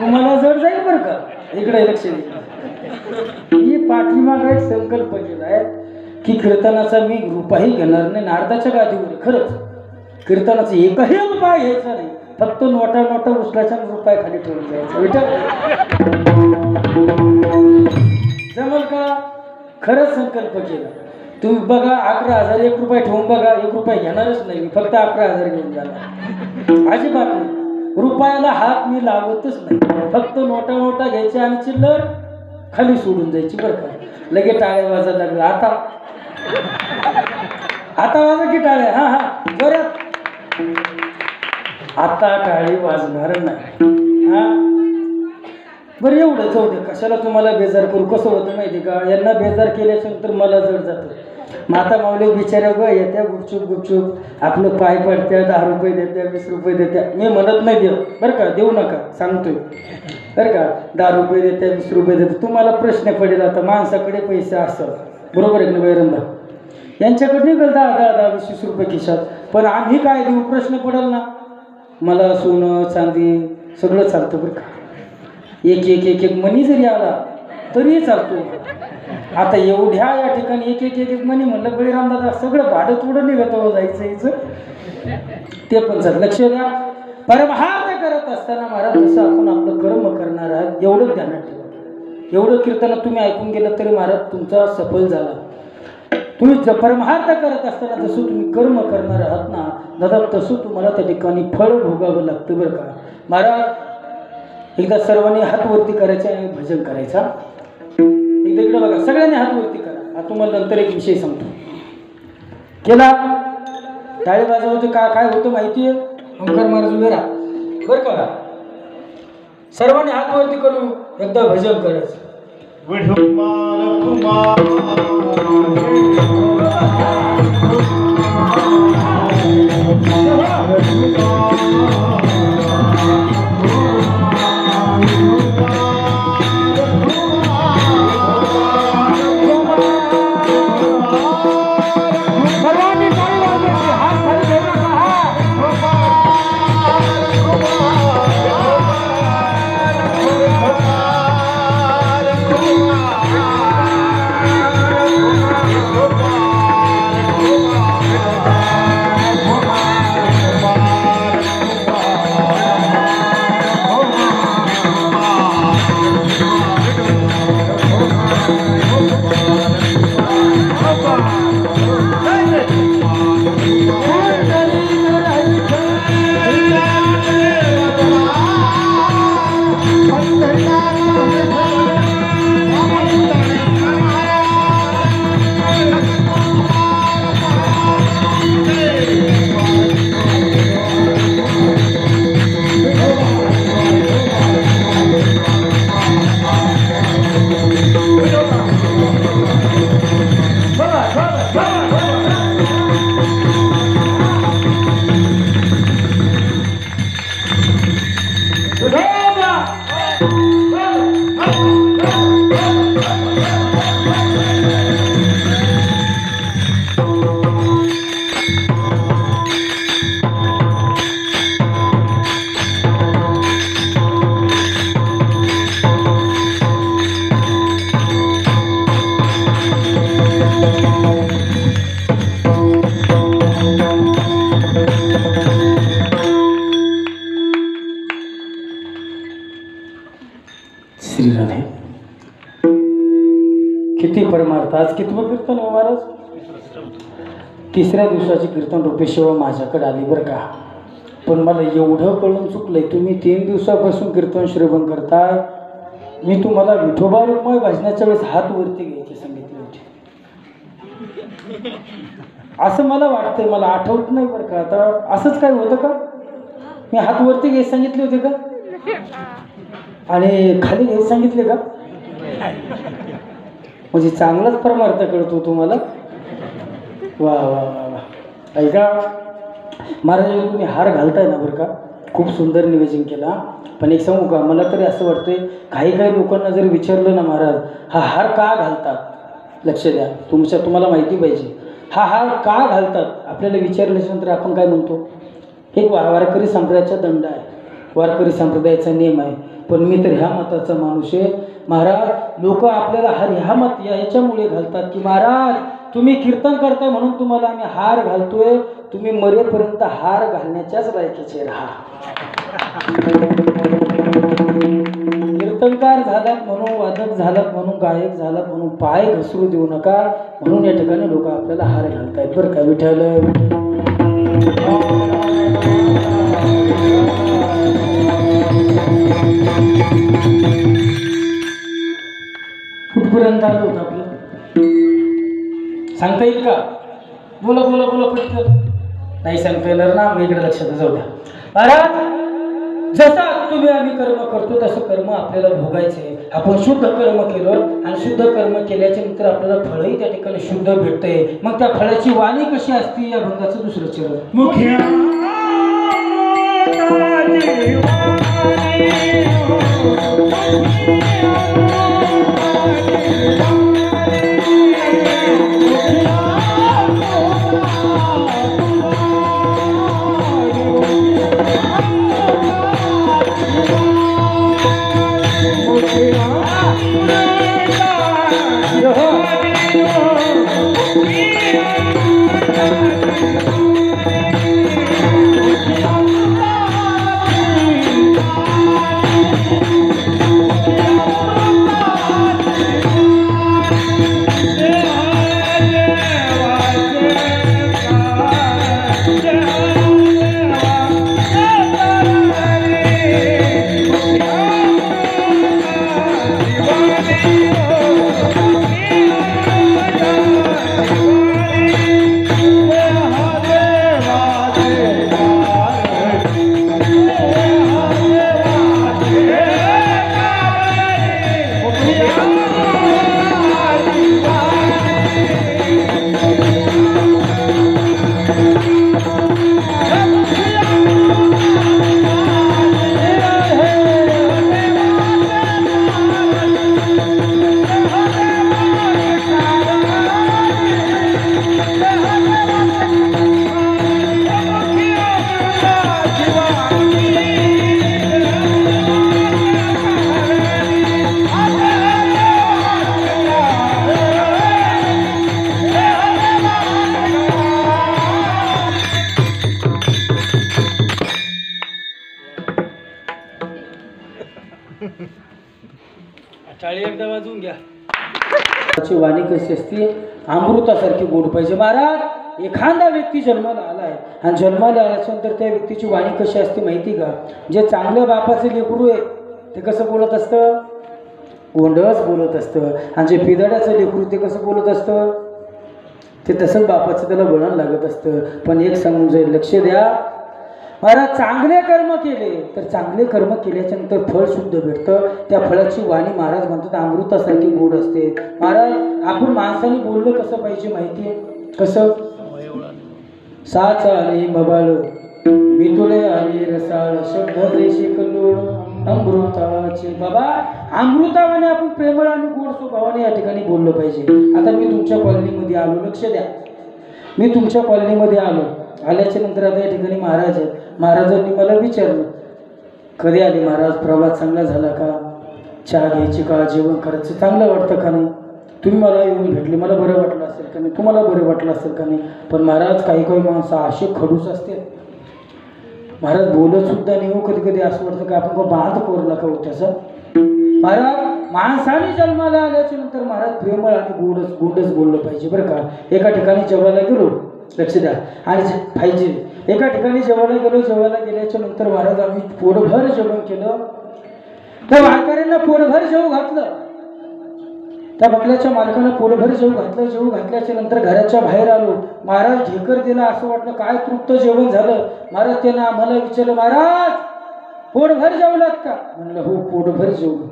तुम्हाला जड जाईल बरं का. इकडे लक्ष द्या. मी पाठीमागे एक संकल्प केलाय की कीर्तनाचा मी रुपयाही घेणार नाही. नारदाच्या गादीवर खरंच कीर्तनाचा एकही रुपया घ्यायचा नाही, फक्त नोटा नोटा उचलायच्या रुपया खाली ठेवून जायचा. जमल का? खरंच संकल्प केला. तुम्ही बघा 11,000 1 रुपया ठेवून बघा, 1 रुपया घेणारच नाही मी, फक्त 11,000 घेऊन जाणार. अजिबात नाही, रुपयाला हात मी लावतच नाही, फक्त नोटा नोटा घ्यायच्या आणि चिल्लर खाली सोडून जायची बरं का. लगेच टाळ्या वाजायला लागल्या. आता वाजा की टाळ्या? हा हा बरं, आता टाळी वाजणार नाही. हा बरं, एवढं जाऊ दे, कशाला तुम्हाला बेजार करू. कसं होतं माहिती का, यांना बेजार केल्याच्या नंतर मला जड जातं. माता माऊली बिचाऱ्या ग येत्या गुपचूप गुपचूप आपलं पाय पडत्या, 10 रुपये देत्या, 20 रुपये देत्या. मी म्हणत नाही देव बरं का, देऊ नका सांगतोय बरं का. 10 रुपये देत्या, 20 रुपये देत्या. तुम्हाला प्रश्न पडेल आता, माणसाकडे पैसे असतात बरोबर आहे ना वैरंदा, यांच्याकडे निघाल 10, 20 रुपये खिशात. पण आम्ही काय देऊ प्रश्न पडेल ना. मला सोनं चांदी सगळं चालतं बरं का. एक मनी जरी आला तरी चालतो. आता एवढ्या या ठिकाणी एक मनी म्हणलं बळीराम दादा सगळं भाडं थोडं निघत जायचं यायचं, ते पण सर लक्ष द्या. परमार्थ करत असताना महाराज जसं आपण आपलं कर्म करणार आहात एवढं ध्यानात ठेवा. एवढं कीर्तनात तुम्ही ऐकून गेलं तरी महाराज तुमचा सफल झाला. तुम्ही परमार्थ करत असताना जसं तुम्ही कर्म करणार आहात ना दादा, तसं तुम्हाला त्या ठिकाणी फळ भोगावं लागतं बरं का. महाराज एकदा सर्वांनी हात वरती करायचे आणि भजन करायचा. एकदा इकडे बघा, सगळ्यांनी हात वरती करा. आता तुम्हाला नंतर एक विषय सांगतो. केला टाळी वाजवायचं काय होतं माहिती आहे? ओंकार महाराज उभे राहा बरं का. सर्वांनी हात वरती करून एकदा भजन करायचं. श्री राधे. किती परमार्थ. आज कितवं कीर्तन हो महाराज? तिसऱ्या दिवसाची कीर्तन रूपे सेवा माझ्याकडे आली बरं का. पण मला एवढं कळून चुकलंय, तुम्ही 3 दिवसापासून कीर्तन श्रवण करताय. मी तुम्हाला विठोबा रुक्माई भजनाच्या वेळेस हात वरती घ्यायचे सांगितले होते असं मला वाटतंय. मला आठवत नाही बरं का. आता असंच काय होतं का? मी हात वरती घ्यायचे सांगितले होते का? आणि खाली घ्यायचे सांगितले का? म्हणजे चांगलाच परमार्थ कळतो तुम्हाला. वा वा वा वा. ऐका महाराज, तुम्ही हार घालताय ना बरं का, खूप सुंदर नियोजन केला. पण एक सांगू का, मला तरी असं वाटतंय काही लोकांना जर विचारलं ना महाराज हा हार का घालतात, लक्ष द्या, तुम्हाला माहिती पाहिजे हा हार का घालतात. आपल्याला विचारल्याच्यानंतर आपण काय म्हणतो, एक वारकरी संप्रदायाचा दंड आहे, वारकरी संप्रदायाचा नियम आहे. पण मी तर ह्या मताचा माणूस आहे महाराज. लोक आपल्याला हार ह्या मत याच्यामुळे घालतात की महाराज तुम्ही कीर्तन करताय म्हणून तुम्हाला आम्ही हार घालतोय, तुम्ही मरेपर्यंत हार घालण्याच्याच लायकीचे राहा. कीर्तनकार झालात म्हणून, वादक झालात म्हणून, गायक झालात म्हणून पाय घसरू देऊ नका. म्हणून या ठिकाणी लोक आपल्याला हार घालतायत बरं का. विठ्ठल कुठपर्यंत आलो होतं आपलं, सांगता येईल का? बोला बोला बोला पटकन. नाही सांगता येणार ना, मग इकडे लक्षात जाऊ द्या. महाराज जसं तुम्ही आम्ही कर्म करतो तसं कर्म आपल्याला भोगायचे. आपण शुद्ध कर्म केलं आणि शुद्ध कर्म केल्याच्या नंतर आपल्याला फळही त्या ठिकाणी शुद्ध भेटते. मग त्या फळाची वाणी कशी असते या भंगाचं दुसरं चरण. मुख्य टाळी एकदा वाजवून घ्या. वाणी कशी असते, अमृतासारखी गोड पाहिजे. महाराज एखादा व्यक्ती जन्माला आलाय आणि जन्माला आल्याच्यानंतर त्या व्यक्तीची वाणी कशी असते माहिती का? जे चांगल्या बापाचे लेकरू आहे ते कसं बोलत असतं, गोंडस बोलत असतं. आणि जे पिदड्याचं लेकरू ते कसं बोलत असतं, ते तसंच बापाचं त्याला वळण लागत असतं. पण एक सांगून जाईल, लक्ष द्या महाराज, चांगले कर्म केले तर चांगले कर्म केल्याच्या नंतर फळ शुद्ध भेटतं. त्या फळाची वाणी महाराज म्हणतात अमृतासारखी गोड असते. महाराज आपण माणसाने बोललं कसं पाहिजे माहिती आहे? कसं? साच आले मबाळ मितुले आले रसाळ शब्द जे शिकलो अमृताचे. बाबा अमृतावाने आपण प्रेमळ आणि गोड स्वभावाने या ठिकाणी बोललं पाहिजे. आता मी तुमच्या कॉलनीमध्ये आलो, लक्ष द्या, मी तुमच्या कॉलनीमध्ये आल्याच्या नंतर आता या ठिकाणी महाराज आहेत. महाराजांनी मला विचारलं, कधी आले महाराज, प्रवास चांगला झाला का, चहा घ्यायची का, जेवण करायचं चांगलं वाटतं का नाही, तुम्ही मला येऊन भेटले, मला बरं वाटलं असेल का नाही, तुम्हाला बरं वाटलं असेल का नाही. पण महाराज काही माणसं असे खडूस असते महाराज, बोलत सुद्धा नाही हो. कधी कधी असं वाटतं की आपण बांध कोरला का हो त्याचा. महाराज माणसाने जन्माला आल्याच्या नंतर महाराज प्रेमळ आणि गोडच बोललं पाहिजे बरं का. एका ठिकाणी जेवायला गेलो, लक्ष द्या, आणि पाहिजे एका ठिकाणी जेवायला गेल्याच्या नंतर महाराज आम्ही पोटभर जेवण केलं. त्या वारकऱ्यांना पोटभर जेवू घातलं, त्या बंगल्याच्या मालकानं पोटभर जेवू घातल्याच्या नंतर घराच्या बाहेर आलो. महाराज ढेकर दिला, असं वाटलं काय तृप्त जेवण झालं. महाराज त्यानं आम्हाला विचारलं, महाराज पोटभर जेवलात का? म्हणलं हो पोटभर जेवलो.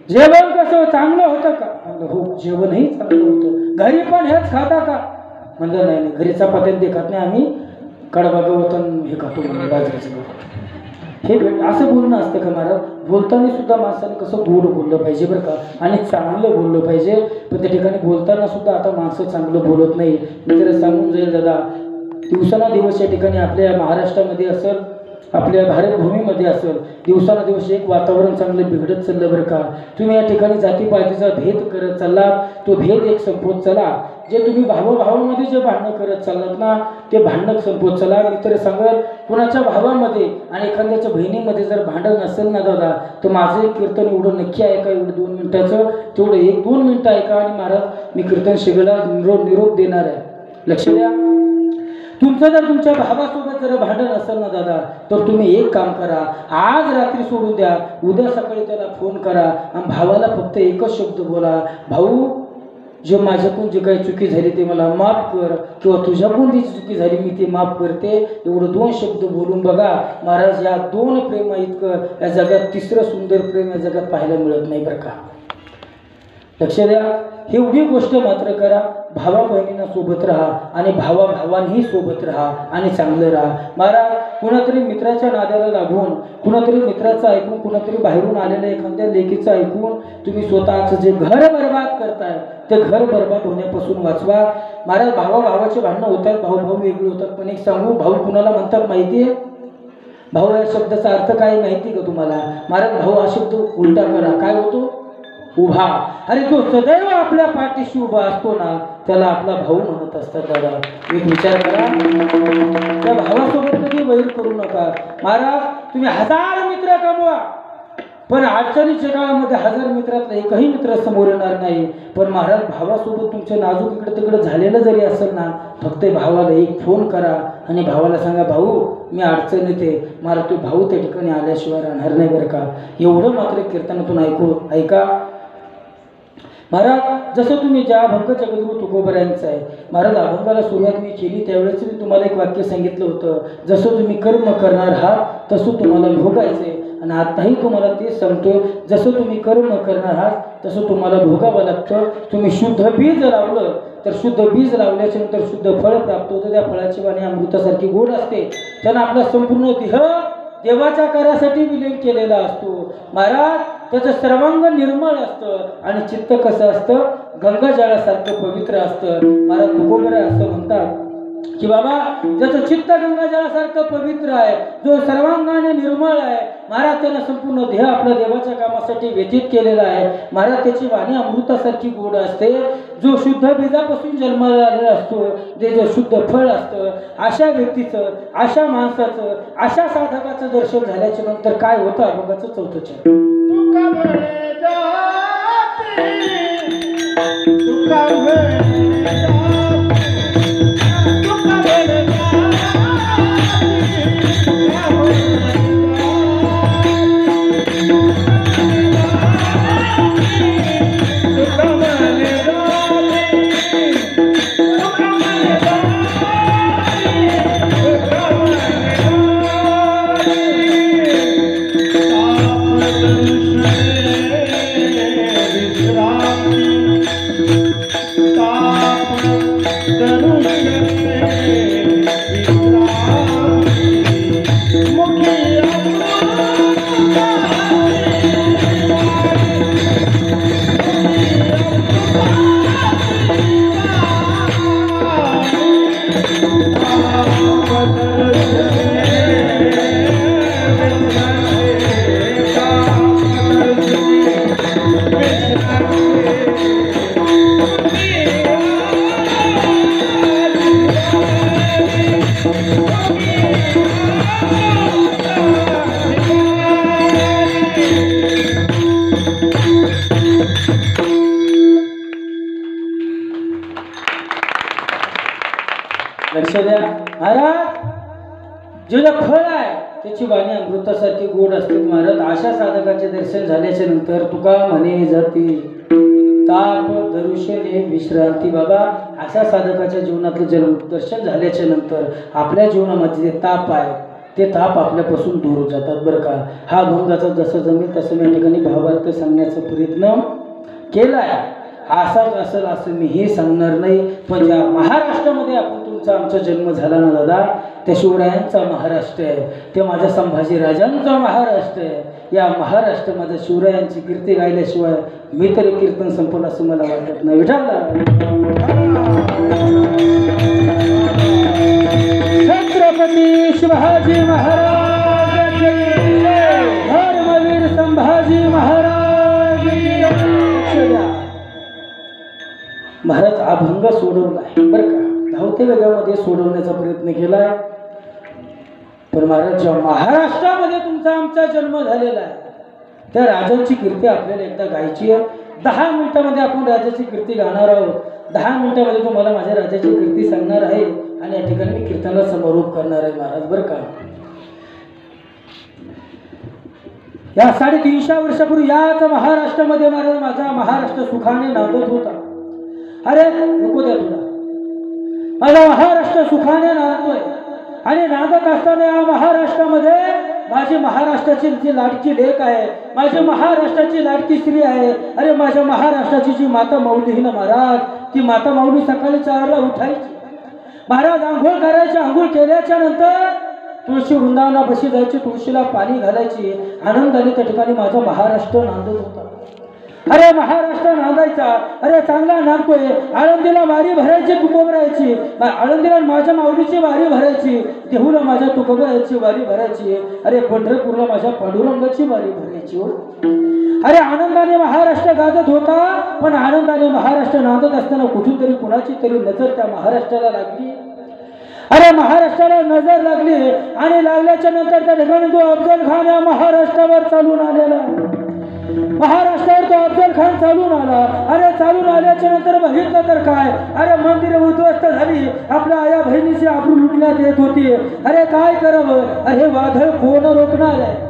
जेवण कसं चांगलं होतं का? म्हणलं हो जेवणही चांगलं होतं. घरी पण हेच खाता का? म्हणलं नाही, घरी चपात्या ते खात नाही, आम्ही कडबा गवतन हे खातो म्हणलं, बाजरीचं गवत. हे असं बोलणं असतं का महाराज? बोलताना सुद्धा माणसाने कसं गोड बोललं पाहिजे बरं का, आणि चांगलं बोललं पाहिजे. पण त्या ठिकाणी बोलताना सुद्धा आता माणसं चांगलं बोलत नाही. मी तर सांगून जाईल दादा, दिवसानुदिवस या ठिकाणी आपल्या महाराष्ट्रामध्ये असेल, आपल्या भारतभूमीमध्ये असेल, दिवसानुदिवस एक वातावरण चांगलं बिघडत चाललं बरं का. तुम्ही या ठिकाणी जातीपातीचा भेद करत चालला, तो भेद एक संपवत चला. जे तुम्ही भावाभावामध्ये जे भांडणं करत चाललात ना, ते भांडण संपवत चला. मी तर सांगेल, कुणाच्या भावामध्ये आणि एखाद्याच्या बहिणीमध्ये जर भांडण नसेल ना दादा, तर माझं एक कीर्तन एवढं नक्की ऐका, एवढं 2 मिनिटाचं, तेवढं 1-2 मिनिटं ऐका, आणि महाराज मी कीर्तन शिगेला निरोप देणार आहे. लक्ष द्या. तुमचं जर तुमच्या भावासोबत जर भांडण असेल ना दादा, तर तुम्ही एक काम करा, आज रात्री सोडून द्या, उद्या सकाळी त्याला फोन करा आणि भावाला फक्त एकच शब्द बोला, भाऊ जे माझ्याकडून जे काही चुकी झाली ते मला माफ कर, किंवा तुझ्याकडून जी चुकी झाली मी ते माफ करते. एवढं 2 शब्द बोलून बघा महाराज, या 2 प्रेमा इतकं या जगात तिसरं सुंदर प्रेम या जगात पाहायला मिळत नाही बरं का. लक्ष द्या. एवढी गोष्ट मात्र करा, भावा बहिणींना सोबत राहा आणि भावाभावांनी सोबत राहा आणि चांगलं राहा. महाराज कुणातरी मित्राच्या नादाला लागून, कुणातरी मित्राचं ऐकून, कुणातरी बाहेरून आलेल्या एखाद्या लेकीचं ऐकून तुम्ही स्वतःचं जे घर बर्बाद करताय, ते घर बर्बाद होण्यापासून वाचवा. महाराज भावाभावाचे भांडणं होतात, भाऊ वेगळे होतात, पण एक सांगू, भाऊ कुणाला म्हणतात माहिती आहे? भाऊ या शब्दाचा अर्थ काय माहिती का तुम्हाला? महाराज भाऊ हा शब्द उलटा करा, काय होतो? उभा. अरे जो सदैव आपल्या पाठीशी उभा असतो ना, त्याला आपला भाऊ म्हणत असतात दादा. एक विचार करा, त्या भावासोबत कधी वैर करू नका. महाराज तुम्ही 1000 मित्र कमवा, पण अडचणीच्या काळामध्ये 1000 मित्रातला एकही मित्र समोर येणार नाही. पण महाराज भावासोबत तुमच्या नाजूक इकडे तिकडे झालेलं जरी असेल ना, फक्त भावाला एक फोन करा आणि भावाला सांगा, भाऊ मी अडचणीत आहे, मला तो भाऊ त्या ठिकाणी आल्याशिवाय राहणार नाही बरं का. एवढं मात्र कीर्तनातून ऐका. महाराज जसं तुम्ही ज्या अभंग जगद्गुरु तुकोबरायांचं आहे, महाराज अभंगाला सुरुवात मी केली त्यावेळेस मी तुम्हाला एक वाक्य सांगितलं होतं, जसं तुम्ही कर्म करणार आहात तसं तुम्हाला भोगायचे. आणि आताही तुम्हाला तेच सांगतो, जसं तुम्ही कर्म करणार आहात तसं तुम्हाला भोगावं लागतं. तुम्ही शुद्ध बीज लावलं तर शुद्ध बीज लावल्याच्या नंतर शुद्ध फळ प्राप्त होतं. त्या फळाची वाणी अमृतासारखी गोड असते. त्यानं आपला संपूर्ण देह देवाच्या कार्यासाठी विलीन केलेला असतो. महाराज त्याचं सर्वांग निर्मळ असतं आणि चित्त कसं असतं? गंगाजळासारखं पवित्र असतं. महाराज तुकोबरा असं म्हणतात की बाबा ज्याचं चित्त गंगाजळासारखं पवित्र आहे, जो सर्वांगाने निर्मळ आहे, महाराज त्यानं संपूर्ण देह आपल्या देवाच्या कामासाठी व्यतीत केलेला आहे. महाराज त्याची वाणी अमृतासारखी गोड असते. जो शुद्ध बीजापासून जन्माला आलेला असतो, ते जे शुद्ध फळ असतं, अशा व्यक्तीचं, अशा माणसाचं, अशा साधकाचं दर्शन झाल्याच्या नंतर काय होतं? अभंगाचं 4थं चरण. Krishna लक्ष द्या महाराज. जे फळ आहे त्याची वाणी अमृतासारखी गोड असते महाराज. अशा साधकाचे दर्शन झाल्याच्या नंतर तुका म्हणे जाते ताप दरुशने विश्रांती. बाबा अशा साधकाच्या जीवनातलं जन्म दर्शन झाल्याच्या नंतर आपल्या जीवनामध्ये जे ताप आहे ते ताप आपल्यापासून दूर होत जातात बरं का. हा अभंगाचा जसं जमेल तसं मी या ठिकाणी भावार्थ सांगण्याचा प्रयत्न केला आहे. असाच असेल असं मी हे सांगणार नाही. पण ज्या महाराष्ट्रामध्ये आपण तुमचा आमचा जन्म झाला ना दादा, त्या शिवरायांचा महाराष्ट्र आहे, ते माझ्या संभाजी राजांचा महाराष्ट्र आहे. या महाराष्ट्रामध्ये शिवरायांची कीर्ती गायल्याशिवाय मी तरी कीर्तन संपलं असं मला वाटत नाही. छत्रपती शिवाजी महाराज, धर्मवीर संभाजी महाराज. महाराज अभंग सोडवला आहे बरं का. धावत्या वेगामध्ये सोडवण्याचा प्रयत्न केला आहे. पण महाराज जेव्हा महाराष्ट्रामध्ये तुमचा आमचा जन्म झालेला आहे त्या राजांची कीर्ती आपल्याला एकदा गायची आहे. 10 मिनिटामध्ये आपण राजाची कीर्ती गाणार आहोत. 10 मिनिटामध्ये तुम्हाला माझ्या राजाची कीर्ती सांगणार आहे आणि या ठिकाणी मी कीर्तनाला समारोप करणार आहे महाराज बरं का. या 350 वर्षापूर्वी याच महाराष्ट्रामध्ये महाराज माझा महाराष्ट्र सुखाने नांदत होता. अरे नको द्या तुला, माझा महाराष्ट्र सुखाने नांदतोय आणि नांदत असताना या महाराष्ट्रामध्ये माझी महाराष्ट्राची जी लाडकी लेक आहे, माझी महाराष्ट्राची लाडकी स्त्री आहे. अरे माझ्या महाराष्ट्राची जी माता माऊली ही ना महाराज, ती माता माऊली सकाळी 4ला उठायची महाराज, आंघोळ करायची. आंघोळ केल्याच्या नंतर तुळशी वृंदावनापाशी जायची, तुळशीला पाणी घालायची. आनंदाने त्या ठिकाणी माझा महाराष्ट्र नांदत होता. अरे महाराष्ट्र नांदायचा, अरे चांगला नांदतोय. आळंदीला वारी भरायची तुकोबरायची, आळंदीला माझ्या माऊलीची वारी भरायची, देहूला माझ्या तुकोबरायची वारी भरायची. अरे पंढरपूरला माझ्या पांडुरंगाची वारी भरायची. हो अरे आनंदाने महाराष्ट्र गाजत होता. पण आनंदाने महाराष्ट्र नांदत असताना कुठून तरी कुणाची तरी नजर त्या महाराष्ट्राला लागली. अरे महाराष्ट्राला नजर लागली आणि लागल्याच्या नंतर त्या ठिकाणी तो अफजल खान या महाराष्ट्रावर चालून आलेला. महाराष्ट्रावर तो अफजल खान चालून आला. अरे चालून आल्याच्या नंतर बघितलं तर काय, अरे मंदिर उद्ध्वस्त झाली, आपल्या आया बहिणीची आबरू लुटण्यात येत होती. अरे काय करावं, अरे वादळ कोण रोखणार आहे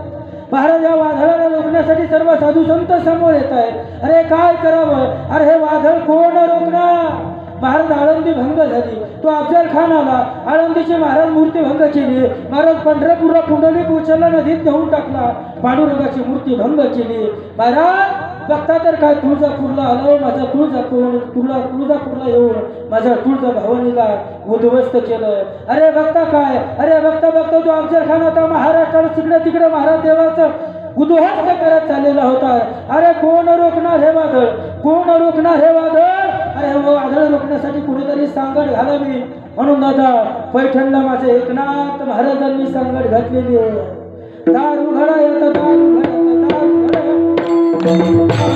महाराज. या वादळाला रोखण्यासाठी सर्व साधू संत समोर येत आहेत. अरे काय करावं, अरे हे वादळ कोण रोखणार महाराज. आळंदी भंग झाली, तो अफजल खान आला, आळंदीची महाराज मूर्ती भंग केली. महाराज पंढरपूरला पुंडलिक उचलला, नदीत नेऊन टाकला, पांडुरंगाची मूर्ती भंग केली. महाराज बघता तर काय, तुळजापूरला आलो, माझ्या तुळजापूरला येऊन माझ्या तुळजा भवानीला उद्ध्वस्त केलं. अरे बघता काय, अरे बघता तो अफजल खान आता महाराष्ट्राला तिकडे महाराज देवाचं उद्ध्वस्त करत चाललेला होता. अरे कोण रोखणार हे वादळ, कोण रोखणार हे वादळ. अरे वादळ रोखण्यासाठी कुणीतरी सांगड घालावी, म्हणून दादा पैठणला माझे एकनाथ महाराजांनी सांगड घातलेली आहे. दार उघडा येतं, दार उघडा येतं, दार उघडा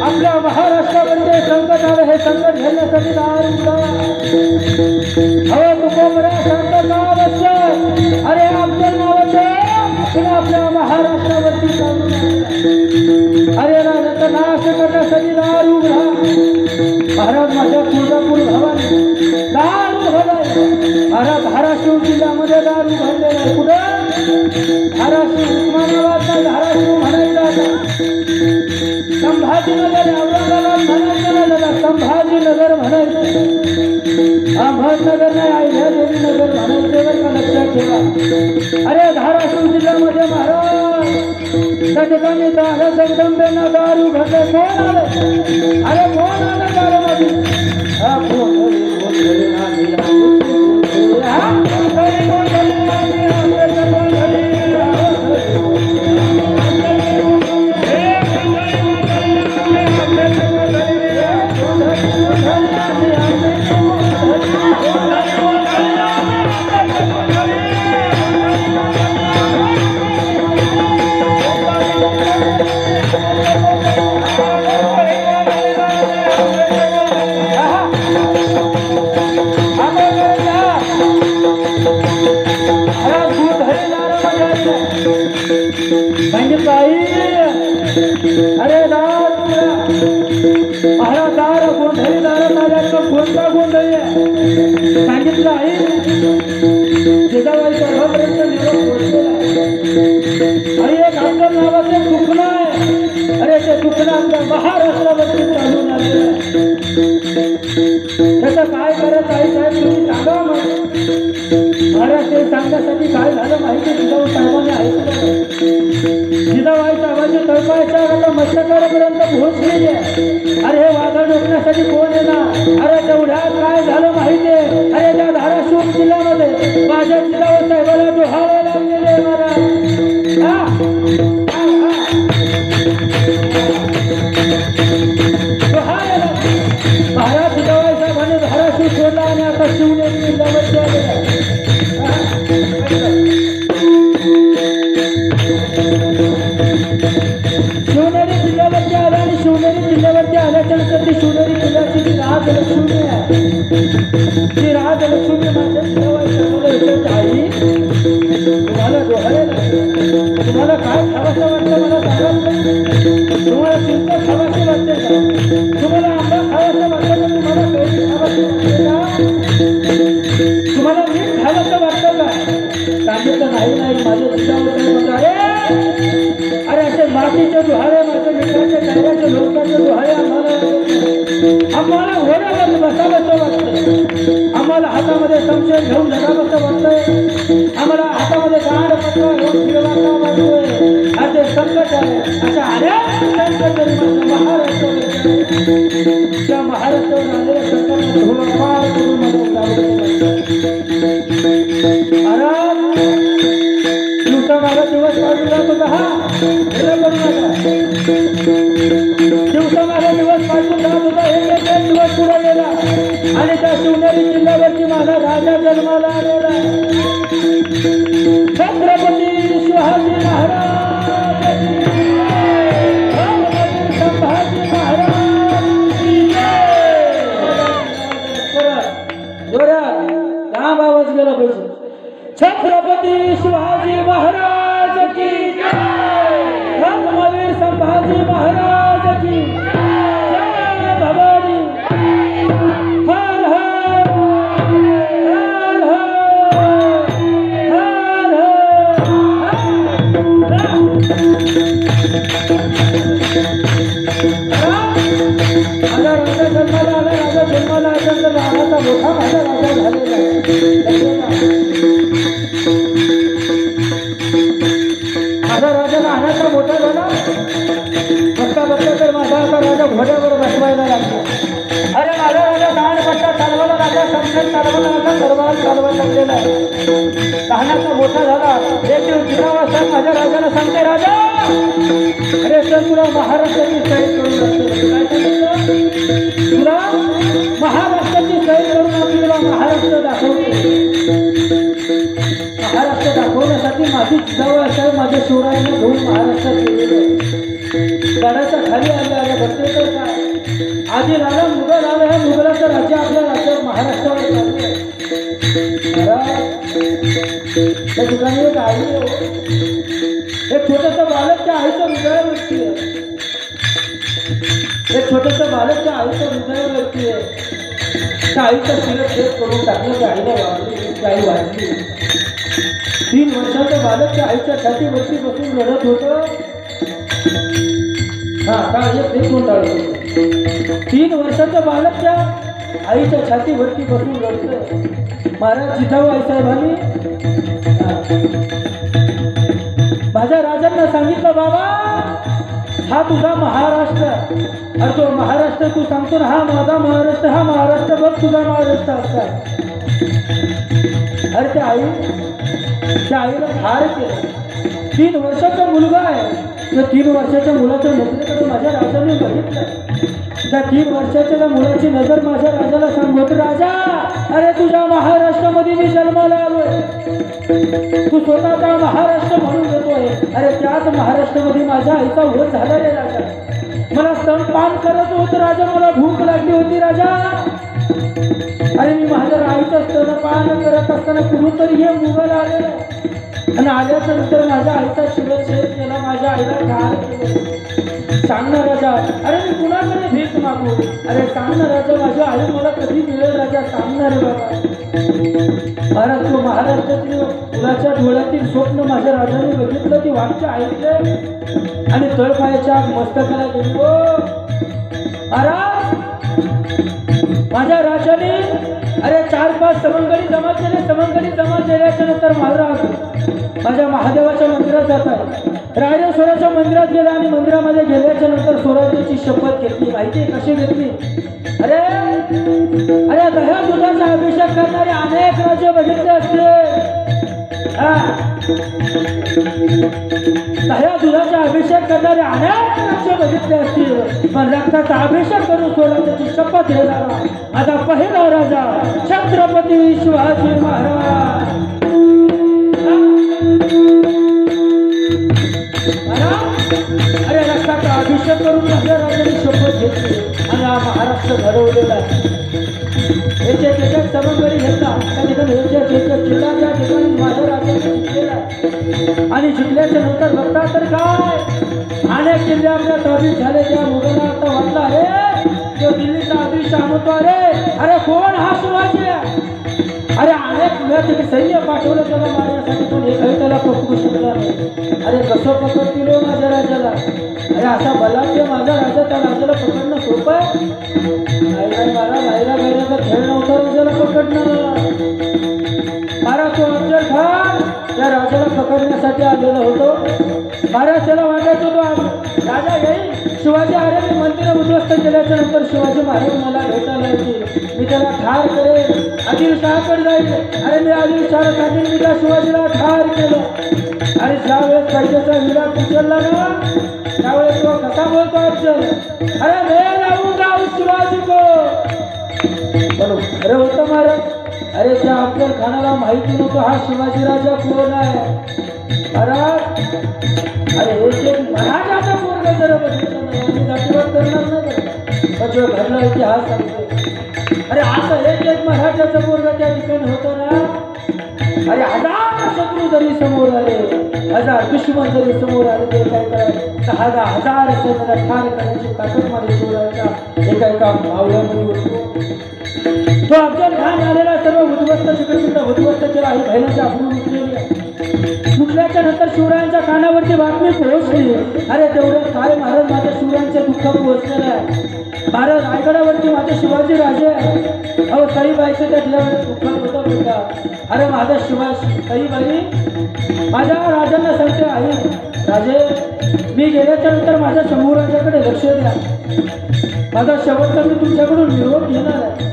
आपल्या महाराष्ट्रामध्ये संकट आलं, हे संकट घेण्यासाठी अरे आपल्या नावाचं आपल्या महाराष्ट्रावरती चालू. अरे राजाचा नाश करण्यासाठी दार उघडा. महाराज माझ्या तुळजापूर भवानी दार उघडलाय. महाराज धाराशिव जिल्ह्यामध्ये दार उघडलेलं आहे. कुठं धाराशिव, उस्मानाबाद नाही, धाराशिव म्हणायचं आता. संभाजीनगर, औरंगाबाद म्हणायचं नाही दादा, संभाजीनगर म्हणायचं. अहमदनगर नाही, अहिल्यादेवी नगर म्हणायचं बरं का, लक्षात ठेवा. अरे धाराशिव जिल्ह्यामध्ये महाराज त्या ठिकाणी दादा जगदंबेंना दारू घातले. कोण आलं? अरे कोण आलं दारूमध्ये? हा कोण घरी नांदीला हा घरी कोण घरी अरे दार दार गोंधळी दारात आल्याचं कोणता गोंधळी आहे सांगितलं आहे. जिजाबाईच्या घरापर्यंत निरोप पोहोचलेला आहे. आणि एक आमदार नावाचं दुखणं आहे. अरे ते दुखणं आमच्या महाराष्ट्रावरती चालून आलेलं आहे. त्याचं काय करायचं आहे साहेब तुम्ही सांगा मग. महाराज ते सांगण्यासाठी काय झालं माहिती जिजाऊ साहेबांनी ऐकलं. जिजाबाई साहेबांची तळपायच्या आता मस्तकापर्यंत पोहोचलेली आहे. अरे हे वादळ रोखण्यासाठी कोण येणार? अरे तेवढ्यात काय झालं माहितीये? अरे त्या धाराशिव जिल्ह्यामध्ये माझ्या जिजाऊ साहेबाला डोहाळे लागलेले आहे महाराज. महाराज जिजाबाई साहेबांनी धाराशिव सोडला आणि आता शिवनेरी जिल्ह्यामध्ये आलेला आहे. शिवनेरी जिल्ह्यावरती आला आणि शिवनेरी जिल्ह्यावरती आल्याच्या नंतर ती शिवनेरी जिल्ह्याची जी राजलक्ष्मी आहे ती राजलक्ष्मी माझ्या जिजाबाई साहेबांना विचारते आई तुम्हाला डोहाळे तुम्हाला काय खावासं वाटतं मला सांगा. तुम्हाला चिंता खावाशी वाटते का? तुम्हाला आंबा खावासं वाटतं का? तुम्हाला कैरी खावाशी वाटते का? तुम्हाला मीठ खावासं वाटतं का? सांगितलं नाही नाही माझे जिजाऊ साहेब अरे असे मातीचे डोहाळे माझ्या मित्राच्या कैऱ्याचे लोकांचे डोहाळे आम्हाला घोड्यावर बसावंसं वाटतं. आम्हाला हातामध्ये संशय घेऊन जगावंसं वाटतंय. आम्हाला हातामध्ये गाड पत्रा घेऊन फिरवायचा वाटतोय. असे संकट आले अशा अनेक संकट त्या महाराष्ट्रावर आलेल्या संकट धुळपार करून मला दिवस काढून जात होता. दिवसा माझा दिवस काढून जात होता. एक दिवस पुढे गेला आणि त्या शिवनेरी जिल्ह्यावरती माझा राजा जन्माला आलेला छत्रपती शिवाजी महाराज संभाजी महाराज जोरात लांब आवाज गेला पाहिजे. छत्रपती शिवाजी महाराज की जय. धर्मवीर संभाजी महाराज की जय. भवानी हर हर हर हर हर राजा जन्माला आला. राजा जन्माला आल्यानंतर रामाचा मोठा माझा राजा झालेला आहे. माझा राजा लहानाचा मोठा झाला. बसता बसता तर माझा आता राजा घोड्यावर बसवायला लागला. अरे माझा राजा दांड पट्टा चालवायला लागला. संकट चालवायला लागला. दरबार चालवायला लागलेला आहे. लहानाचा मोठा झाला. एक दिवस जिजाबाई माझ्या राजाला सांगते राजा अरे तर तुला महाराष्ट्राची सैल करून लागते. काय सांगितलं? तुला महाराष्ट्राची सैल करून आम्ही तुला महाराष्ट्र दाखवते. महाराष्ट्र दाखवण्यासाठी माझी जिजाबाई साहेब माझ्या शिवरायांना घेऊन महाराष्ट्रात गेलेले. गडाच्या खाली आले बघते तर काय आधी आला मुघल आलं. ह्या मुघलाचं राज्य आपल्या राज्यात महाराष्ट्रावर चालू आहे. त्या ठिकाणी एक आई एक छोटंसं बालक त्या आईच्या हृदयावरती आहे. एक छोटंसं बालक त्या आईच्या हृदयावरती आहे. त्या आईचं शिरत शेत करून टाकलं. त्या आईला वाढली. त्या आई वाढली. 3 वर्षाचं बालक त्या आईच्या छातीवरती बसून रडत होतं. काय एक फेकून टाळलं. 3 वर्षाचं बालक त्या आईच्या छातीवरती बसून रडतं. महाराज जिजाबाई साहेबांनी माझ्या राजांना सांगितलं बाबा हा तुझा महाराष्ट्र, अरे तो महाराष्ट्र तू सांगतो ना हा माझा महाराष्ट्र, हा महाराष्ट्र बघ तुझा महाराष्ट्र असा. अरे त्या आईला ठार केलं. 3 वर्षाचा मुलगा आहे. त्या 3 वर्षाच्या मुलाच्या नजरेकडे माझ्या राजाने बघितलं. त्या 3 वर्षाच्या मुलाची नजर माझ्या राजाला सांगत राजा अरे तुझ्या महाराष्ट्रामध्ये मी जन्माला आलोय, तू स्वतःचा महाराष्ट्र म्हणून येतोय. अरे त्याच महाराष्ट्रामध्ये माझ्या आईचा वध झाला रे राजा. मला स्तनपान करत होतं राजा, मला भूक लागली होती राजा. अरे मी माझ्या आईचं स्तनपान करत असताना कुठूनतरी हे मुघल आलेलं आणि आल्याच्या नंतर माझ्या आईचा शिरच्छेद केला, माझ्या आईला ठार केलं. सांग ना राजा. अरे मी कुणाकडे भीक मागू? अरे सांग ना राजा माझ्या आई मला कधी मिळेल राजा, सांग ना रे बाबा. महाराज तो महाराष्ट्रातील मुलाच्या डोळ्यातील स्वप्न माझ्या राजाने बघितलं, ती वाक्य ऐकले आणि तळपायाच्या मस्तकाला गेलो. महाराज माझ्या राजाने अरे 4-5 सवंगडी जमा केले. सवंगडी जमा केल्याच्या नंतर महाराज माझ्या महादेवाच्या मंदिरात जात आहे. रायरेश्वराच्या मंदिरात गेला आणि मंदिरामध्ये गेल्याच्या नंतर स्वराज्याची शपथ घेतली. माहिती आहे कशी घेतली? अरे अरे दह्या दुधाचा अभिषेक करणारे अनेक राजे बघितले असते. दह्या दुधाचा अभिषेक करणारे अनेक राजे बघितले असतील, पण रक्ताचा अभिषेक करून स्वराज्याची शपथ घेणारा आता पहिला राजा छत्रपती शिवाजी महाराज. अरे रक्ताचा अभिषेक करून माझ्या राजाने शपथ घेतली आणि हा महाराष्ट्र घडवलेला आहे. एक सवंगडी घेतला त्या ठिकाणी एक जिल्हा त्या ठिकाणी माझ्या राजाने जिंकलेला आहे. आणि जिंकल्याच्या नंतर बघता तर काय अनेक जिल्हे आपल्या ताब्यात झाले. त्या मुघलांना आता वाटलं अरे तो दिल्लीचा आदिलशाह म्हणतो अरे कोण हा शिवाजी आहे. अरे अनेक वेळा सैन्य पाठवलं त्याला मारण्यासाठी, पण एकही त्याला पकडू शकला नाही. अरे कसं पकडतील माझ्या राजाला? अरे असा बलाढ्य माझा राजा, त्या राजाला पकडणं सोपं आहे? नाही मारा बाहेरा बाहेरचा खेळ नव्हता राजाला पकडणं. महाराज तो अफजल खान त्या राजाला पकडण्यासाठी आलेला होतो. महाराज त्याला वाटायचं होतो राजा येईल शिवाजी. अरे मी मंदिर उद्ध्वस्त केल्याच्या नंतर शिवाजी महाराज मला भेटायला येतील, मी त्याला ठार करेन, आदिलशहाकडे जाईल. अरे मी आदिलशहाला सांगेन मी त्या शिवाजीला ठार केलं. आणि ज्यावेळेस पैशाचा विराट उचलला ना त्यावेळेस तो कसा बोलतो अफजल, अरे मैं लावूंगा उस शिवाजी को. बरोबर खरं होतं महाराज. अरे त्या अफजल खानाला माहिती नव्हतं हा शिवाजी राजा कोण आहे. महाराज अरे एक महाराजाचा पोरगा जरा बघितलं नाही जातीवाद करणार नाही पण जो घडला इतिहास सांगतो. अरे असं एक महाराजाचा पोरगा त्या ठिकाणी होतो ना. अरे 1000 शत्रू जरी समोर आले, 1000 दुश्मन जरी समोर आले ते काय करायचं 10,000 सैन्याला ठार करण्याची ताकद माझ्या शिवरायाच्या एका मावळ्यामध्ये होतो. तो अफजल खान आलेला सर्व उद्ध्वस्त तिकडे उद्ध्वस्त केला. ही बहिणाची आपण उठलेली आहे. उठल्याच्या नंतर शिवरायांच्या कानावरती बातमी पोहोचली. अरे तेवढं काय महाराज माझ्या शिवरायांचं दुःख पोहोचलेलं आहे. महाराज रायगडावरती माझे शिवाजी राजे अहो सईबाईचं त्या ठिकाणी दुःख होतं होता. अरे माझा शिवाजी सईबाई माझ्या राजांना सांगते आई राजे मी गेल्याच्या नंतर माझ्या शंभूराजाकडे लक्ष द्या. माझा शेवटचा मी तुमच्याकडून निरोप घेणार आहे.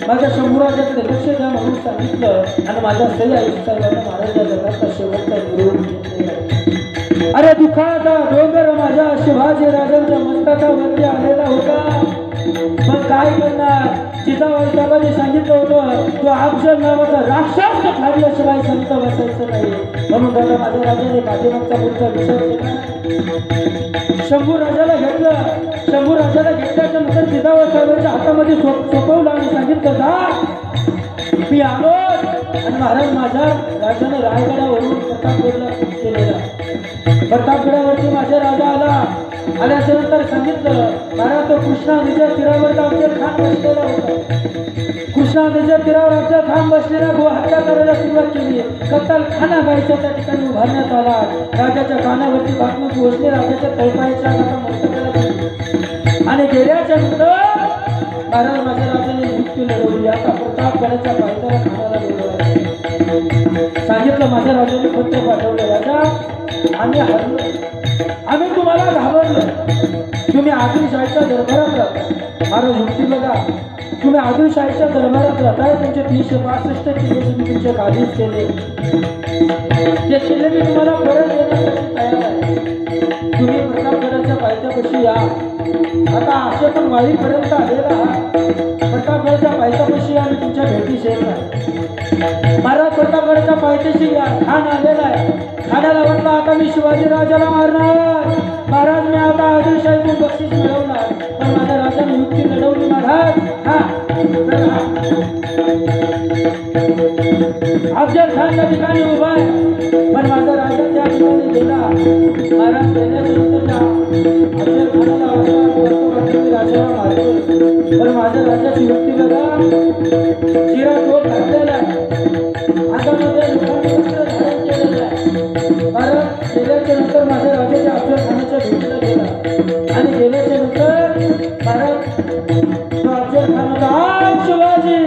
माझ्या शंभूराजाकडे लक्ष द्या म्हणून सांगितलं आणि माझ्या सई आई साहेबांना महाराजा जगाचा शेवटचा निरोप घेतलेला. अरे दुःखाचा डोंगर माझ्या शिवाजी राजांच्या मस्तकावरती आलेला होता. पण काय करणार जिजाबाई साहेबांनी सांगितलं होतं तो अफजल नावाचा राक्षस खाल्ल्याशिवाय संत बसायचं नाही. म्हणून दादा माझ्या राजाने पाठीमागचा पुढचा विचार केला. शंभू राजाला घेतलं. शंभू राजाला घेतल्याच्या नंतर जिजाबाई साहेबांच्या हातामध्ये सोपवलं आणि सांगितलं जा मी आलो. आणि महाराज माझ्या राजाने रायगडावरून प्रतापगडला केलेला. प्रतापगडावरती माझा राजा आला. आल्याच्या नंतर सांगितलं महाराज तो कृष्णा नदीच्या तीरावर अफजल खान बसलेला होता. कृष्णा नदीच्या तीरावर अफजल खान बसलेला गो हत्या करायला सुरुवात केली. कत्तलखाना गायचा त्या ठिकाणी उभारण्यात आला. राजाच्या कानावरती बातमी पोहोचली. राजाच्या तळपायाच्या आणि गेल्याच्या नंतर महाराज माझ्या राजाने मृत्यू लढवली. आता प्रतापगडाच्या पायथ्याला खानाला बोलवायचं सांगितलं. माझ्या राजाने पत्र पाठवलं राजा आम्ही हरलो, आम्ही तुम्हाला घाबरलो. तुम्ही आदिलशाहीच्या दरबारात राहता. महाराज युक्ती बघा, तुम्ही आदिलशाहीच्या दरबारात राहताय. तुमचे 362 किल्ले तुम्ही तुमच्या गादीत केले. ते किल्ले मी तुम्हाला परत देण्यासाठी तयार आहे. तुम्ही प्रतापगडाच्या पायथ्यापाशी या. आता असे पण वाईपर्यंत आलेला आहात. प्रतापगडाच्या पायथ्यापाशी या, मी तुमच्या भेटीस येत आहे. महाराज प्रतापगडाच्या पायथ्याशी या. खान आलेला आहे. खानाला वाटलं आता मी शिवाजी राजाला मारणार. महाराज मी आता आदिलशाहीतून बक्षीस मिळवणार. पण माझ्या राजाने युक्ती लढवली महाराज. अफजल खान त्या ठिकाणी उभा आहे, पण माझा राजा त्या ठिकाणी गेला. महाराज गेल्यानंतर अफजल खानाला असं वाटतं की राजाला मारतो. पण माझ्या राजाची युक्ती बघा, चिरा टोप घातलेला आहे, अंगामध्ये लोखंडी वस्त्र धारण केलेलं आहे. महाराज गेल्याच्या नंतर माझ्या राजाच्या अफजल खानाच्या भेटीला गेला आणि गेल्याच्या नंतर महाराज तो अफजल खान होता, शिवाजी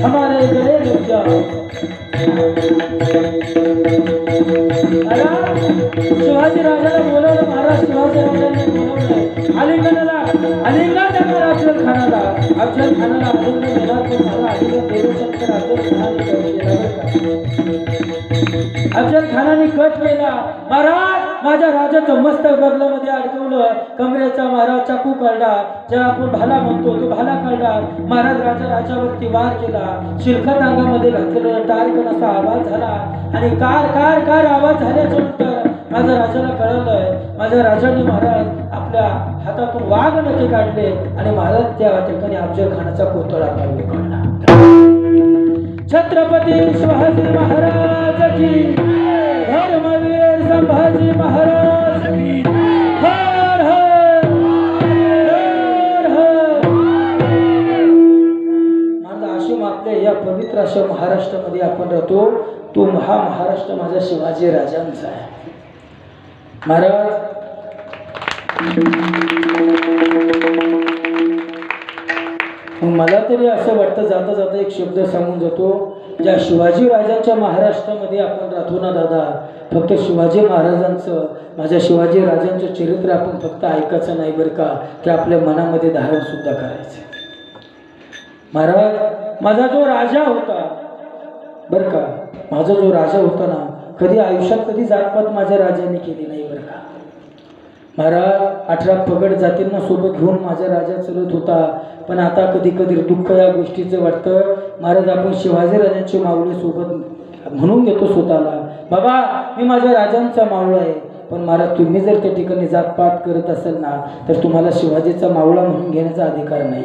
हमारे गले लग जाओ. शिवाजी राजाला बोलवलं. महाराज शिवाजी राजाने बोलवलं आलिंगनाला. आलिंगन देणार अफजल खानाला. अफजल खानाला आलिंगन देणार. तो मला आलिंगन देण्यानंतर अफजल खानाने कट केला. अफजल खानाने कट केला. महाराज माझ्या राजाचं मस्तक बगलामध्ये अडकवलं. कमरेचा महाराज चाकू काढला, ज्याला आपण भाला म्हणतो तो भाला काढला. महाराज राजावरती वार केला. शिरखत अंगामध्ये घातलेला टारकन असा आवाज झाला आणि कार कार कार आवाज झाल्याच्या नंतर माझ्या राजाला कळलं. माझ्या राजाने महाराज आपल्या हातातून वाघ नखे काढले आणि महाराज त्या ठिकाणी अफजल खानाचा पुतळा काढला. छत्रपती शिवाजी महाराज की, धर्मवीर संभाजी महाराज की, हर हर हर हर. माझा आश्रम आपल्या या पवित्र अशा महाराष्ट्रामध्ये आपण राहतो. तो महाराष्ट्र माझ्या शिवाजी राजांचा आहे. महाराज मला तरी असं वाटतं, जाता जाता एक शब्द सांगून जातो. ज्या शिवाजी राजांच्या महाराष्ट्रामध्ये आपण राहतो ना दादा, फक्त शिवाजी महाराजांचं, माझ्या शिवाजी राजांचं चरित्र आपण फक्त ऐकायचं नाही बरं का, ते आपल्या मनामध्ये धारण सुद्धा करायचं. महाराज माझा जो राजा होता बरं का, माझा जो राजा होता ना, कधी आयुष्यात कधी जातपात माझ्या राजाने केली नाही बरं का. महाराज 18 पगड जातींना सोबत घेऊन माझा राजा चलत होता. पण आता कधी कधी दुःख या गोष्टीचं वाटतं. महाराज आपण शिवाजी राजांचे मावळे सोबत म्हणून घेतो स्वतःला, बाबा मी माझ्या राजांचा मावळा आहे. पण महाराज तुम्ही जर त्या ठिकाणी जातपात करत असेल ना, तर तुम्हाला शिवाजीचा मावळा म्हणून घेण्याचा अधिकार नाही.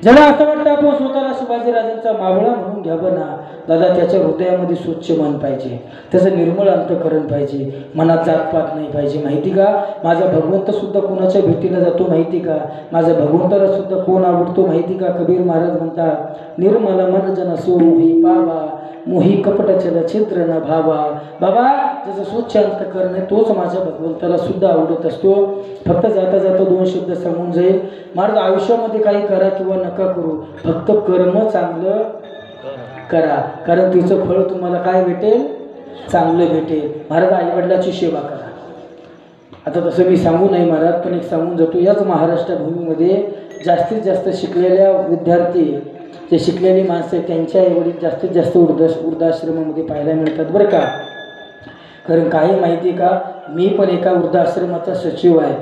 ज्याला असं वाटतं आपण स्वतःला शिवाजी राजांचा मावळा म्हणून घ्यावं ना दादा, त्याच्या हृदयामध्ये स्वच्छ मन पाहिजे, त्याचं निर्मळ अंतःकरण पाहिजे, मनात जातपात नाही पाहिजे. माहिती का, माझा भगवंत सुद्धा कोणाच्या भेटीला जातो माहिती का, माझ्या भगवंताला सुद्धा कोण आवडतो माहिती का. कबीर महाराज म्हणतात, निर्मल मन जन सो मोही पावा, मोही कपट चल छिद्र न भावा. बाबा ज्याचं स्वच्छ अंतःकरण आहे तोच माझ्या भगवंताला सुद्धा आवडत असतो. फक्त जाता जाता 2 शब्द सांगून जाईल. महाराज आयुष्यामध्ये काही करा किंवा नका करू, फक्त कर्म चांगलं करा, कारण तिचं फळ तुम्हाला काय भेटेल, चांगलं भेटेल. महाराज आईवडिलाची सेवा करा. आता तसं मी सांगू नाही महाराज, पण एक सांगून जातो. याच महाराष्ट्र भूमीमध्ये जास्तीत जास्त शिकलेल्या विद्यार्थी, जे शिकलेली माणसं त्यांच्या एवढी जास्तीत जास्त वृद्धाश्रमामध्ये पाहायला मिळतात बरं का. कारण काही माहिती का, मी पण एका वृद्धाश्रमाचा सचिव आहे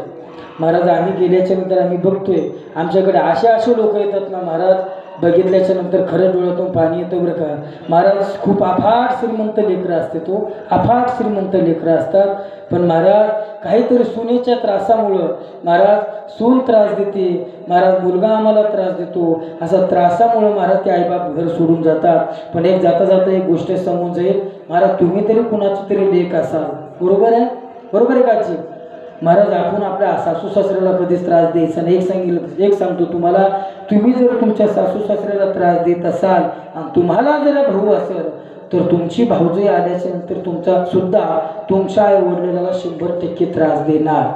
महाराज. आम्ही गेल्याच्या नंतर आम्ही बघतोय आमच्याकडे असे लोक येतात ना महाराज, बघितल्याच्या नंतर खरं डोळ्यातून पाणी येतं बरं का. महाराज खूप अफाट श्रीमंत लेकरं असते, तो अफाट श्रीमंत लेकरं असतात. पण महाराज काहीतरी सुनेच्या त्रासामुळं महाराज सून त्रास देते, महाराज मुलगा आम्हाला त्रास देतो, असा त्रासामुळं महाराज ते आईबाप घर सोडून जातात. पण एक जाता जाता एक गोष्ट समोर जाईल महाराज, तुम्ही तरी कुणाचं तरी लेक असाल, बरोबर आहे, बरोबर आहे काची महाराज. आपण आपल्या सासू सासऱ्याला कधीच त्रास द्यायचा नाही. एक सांगतो तुम्हाला, तुम्ही जर तुमच्या सासू सासऱ्याला त्रास देत असाल आणि तुम्हाला जर भाऊ असेल तर तुमची भाऊजी आल्याच्या नंतर तुमचा सुद्धा तुमच्या आई वडिलाला 100% त्रास देणार.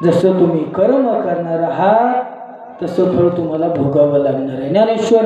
जसं तुम्ही कर्म करणार आहात तसं फळ तुम्हाला भोगावं लागणार आहे. ज्ञानेश्वर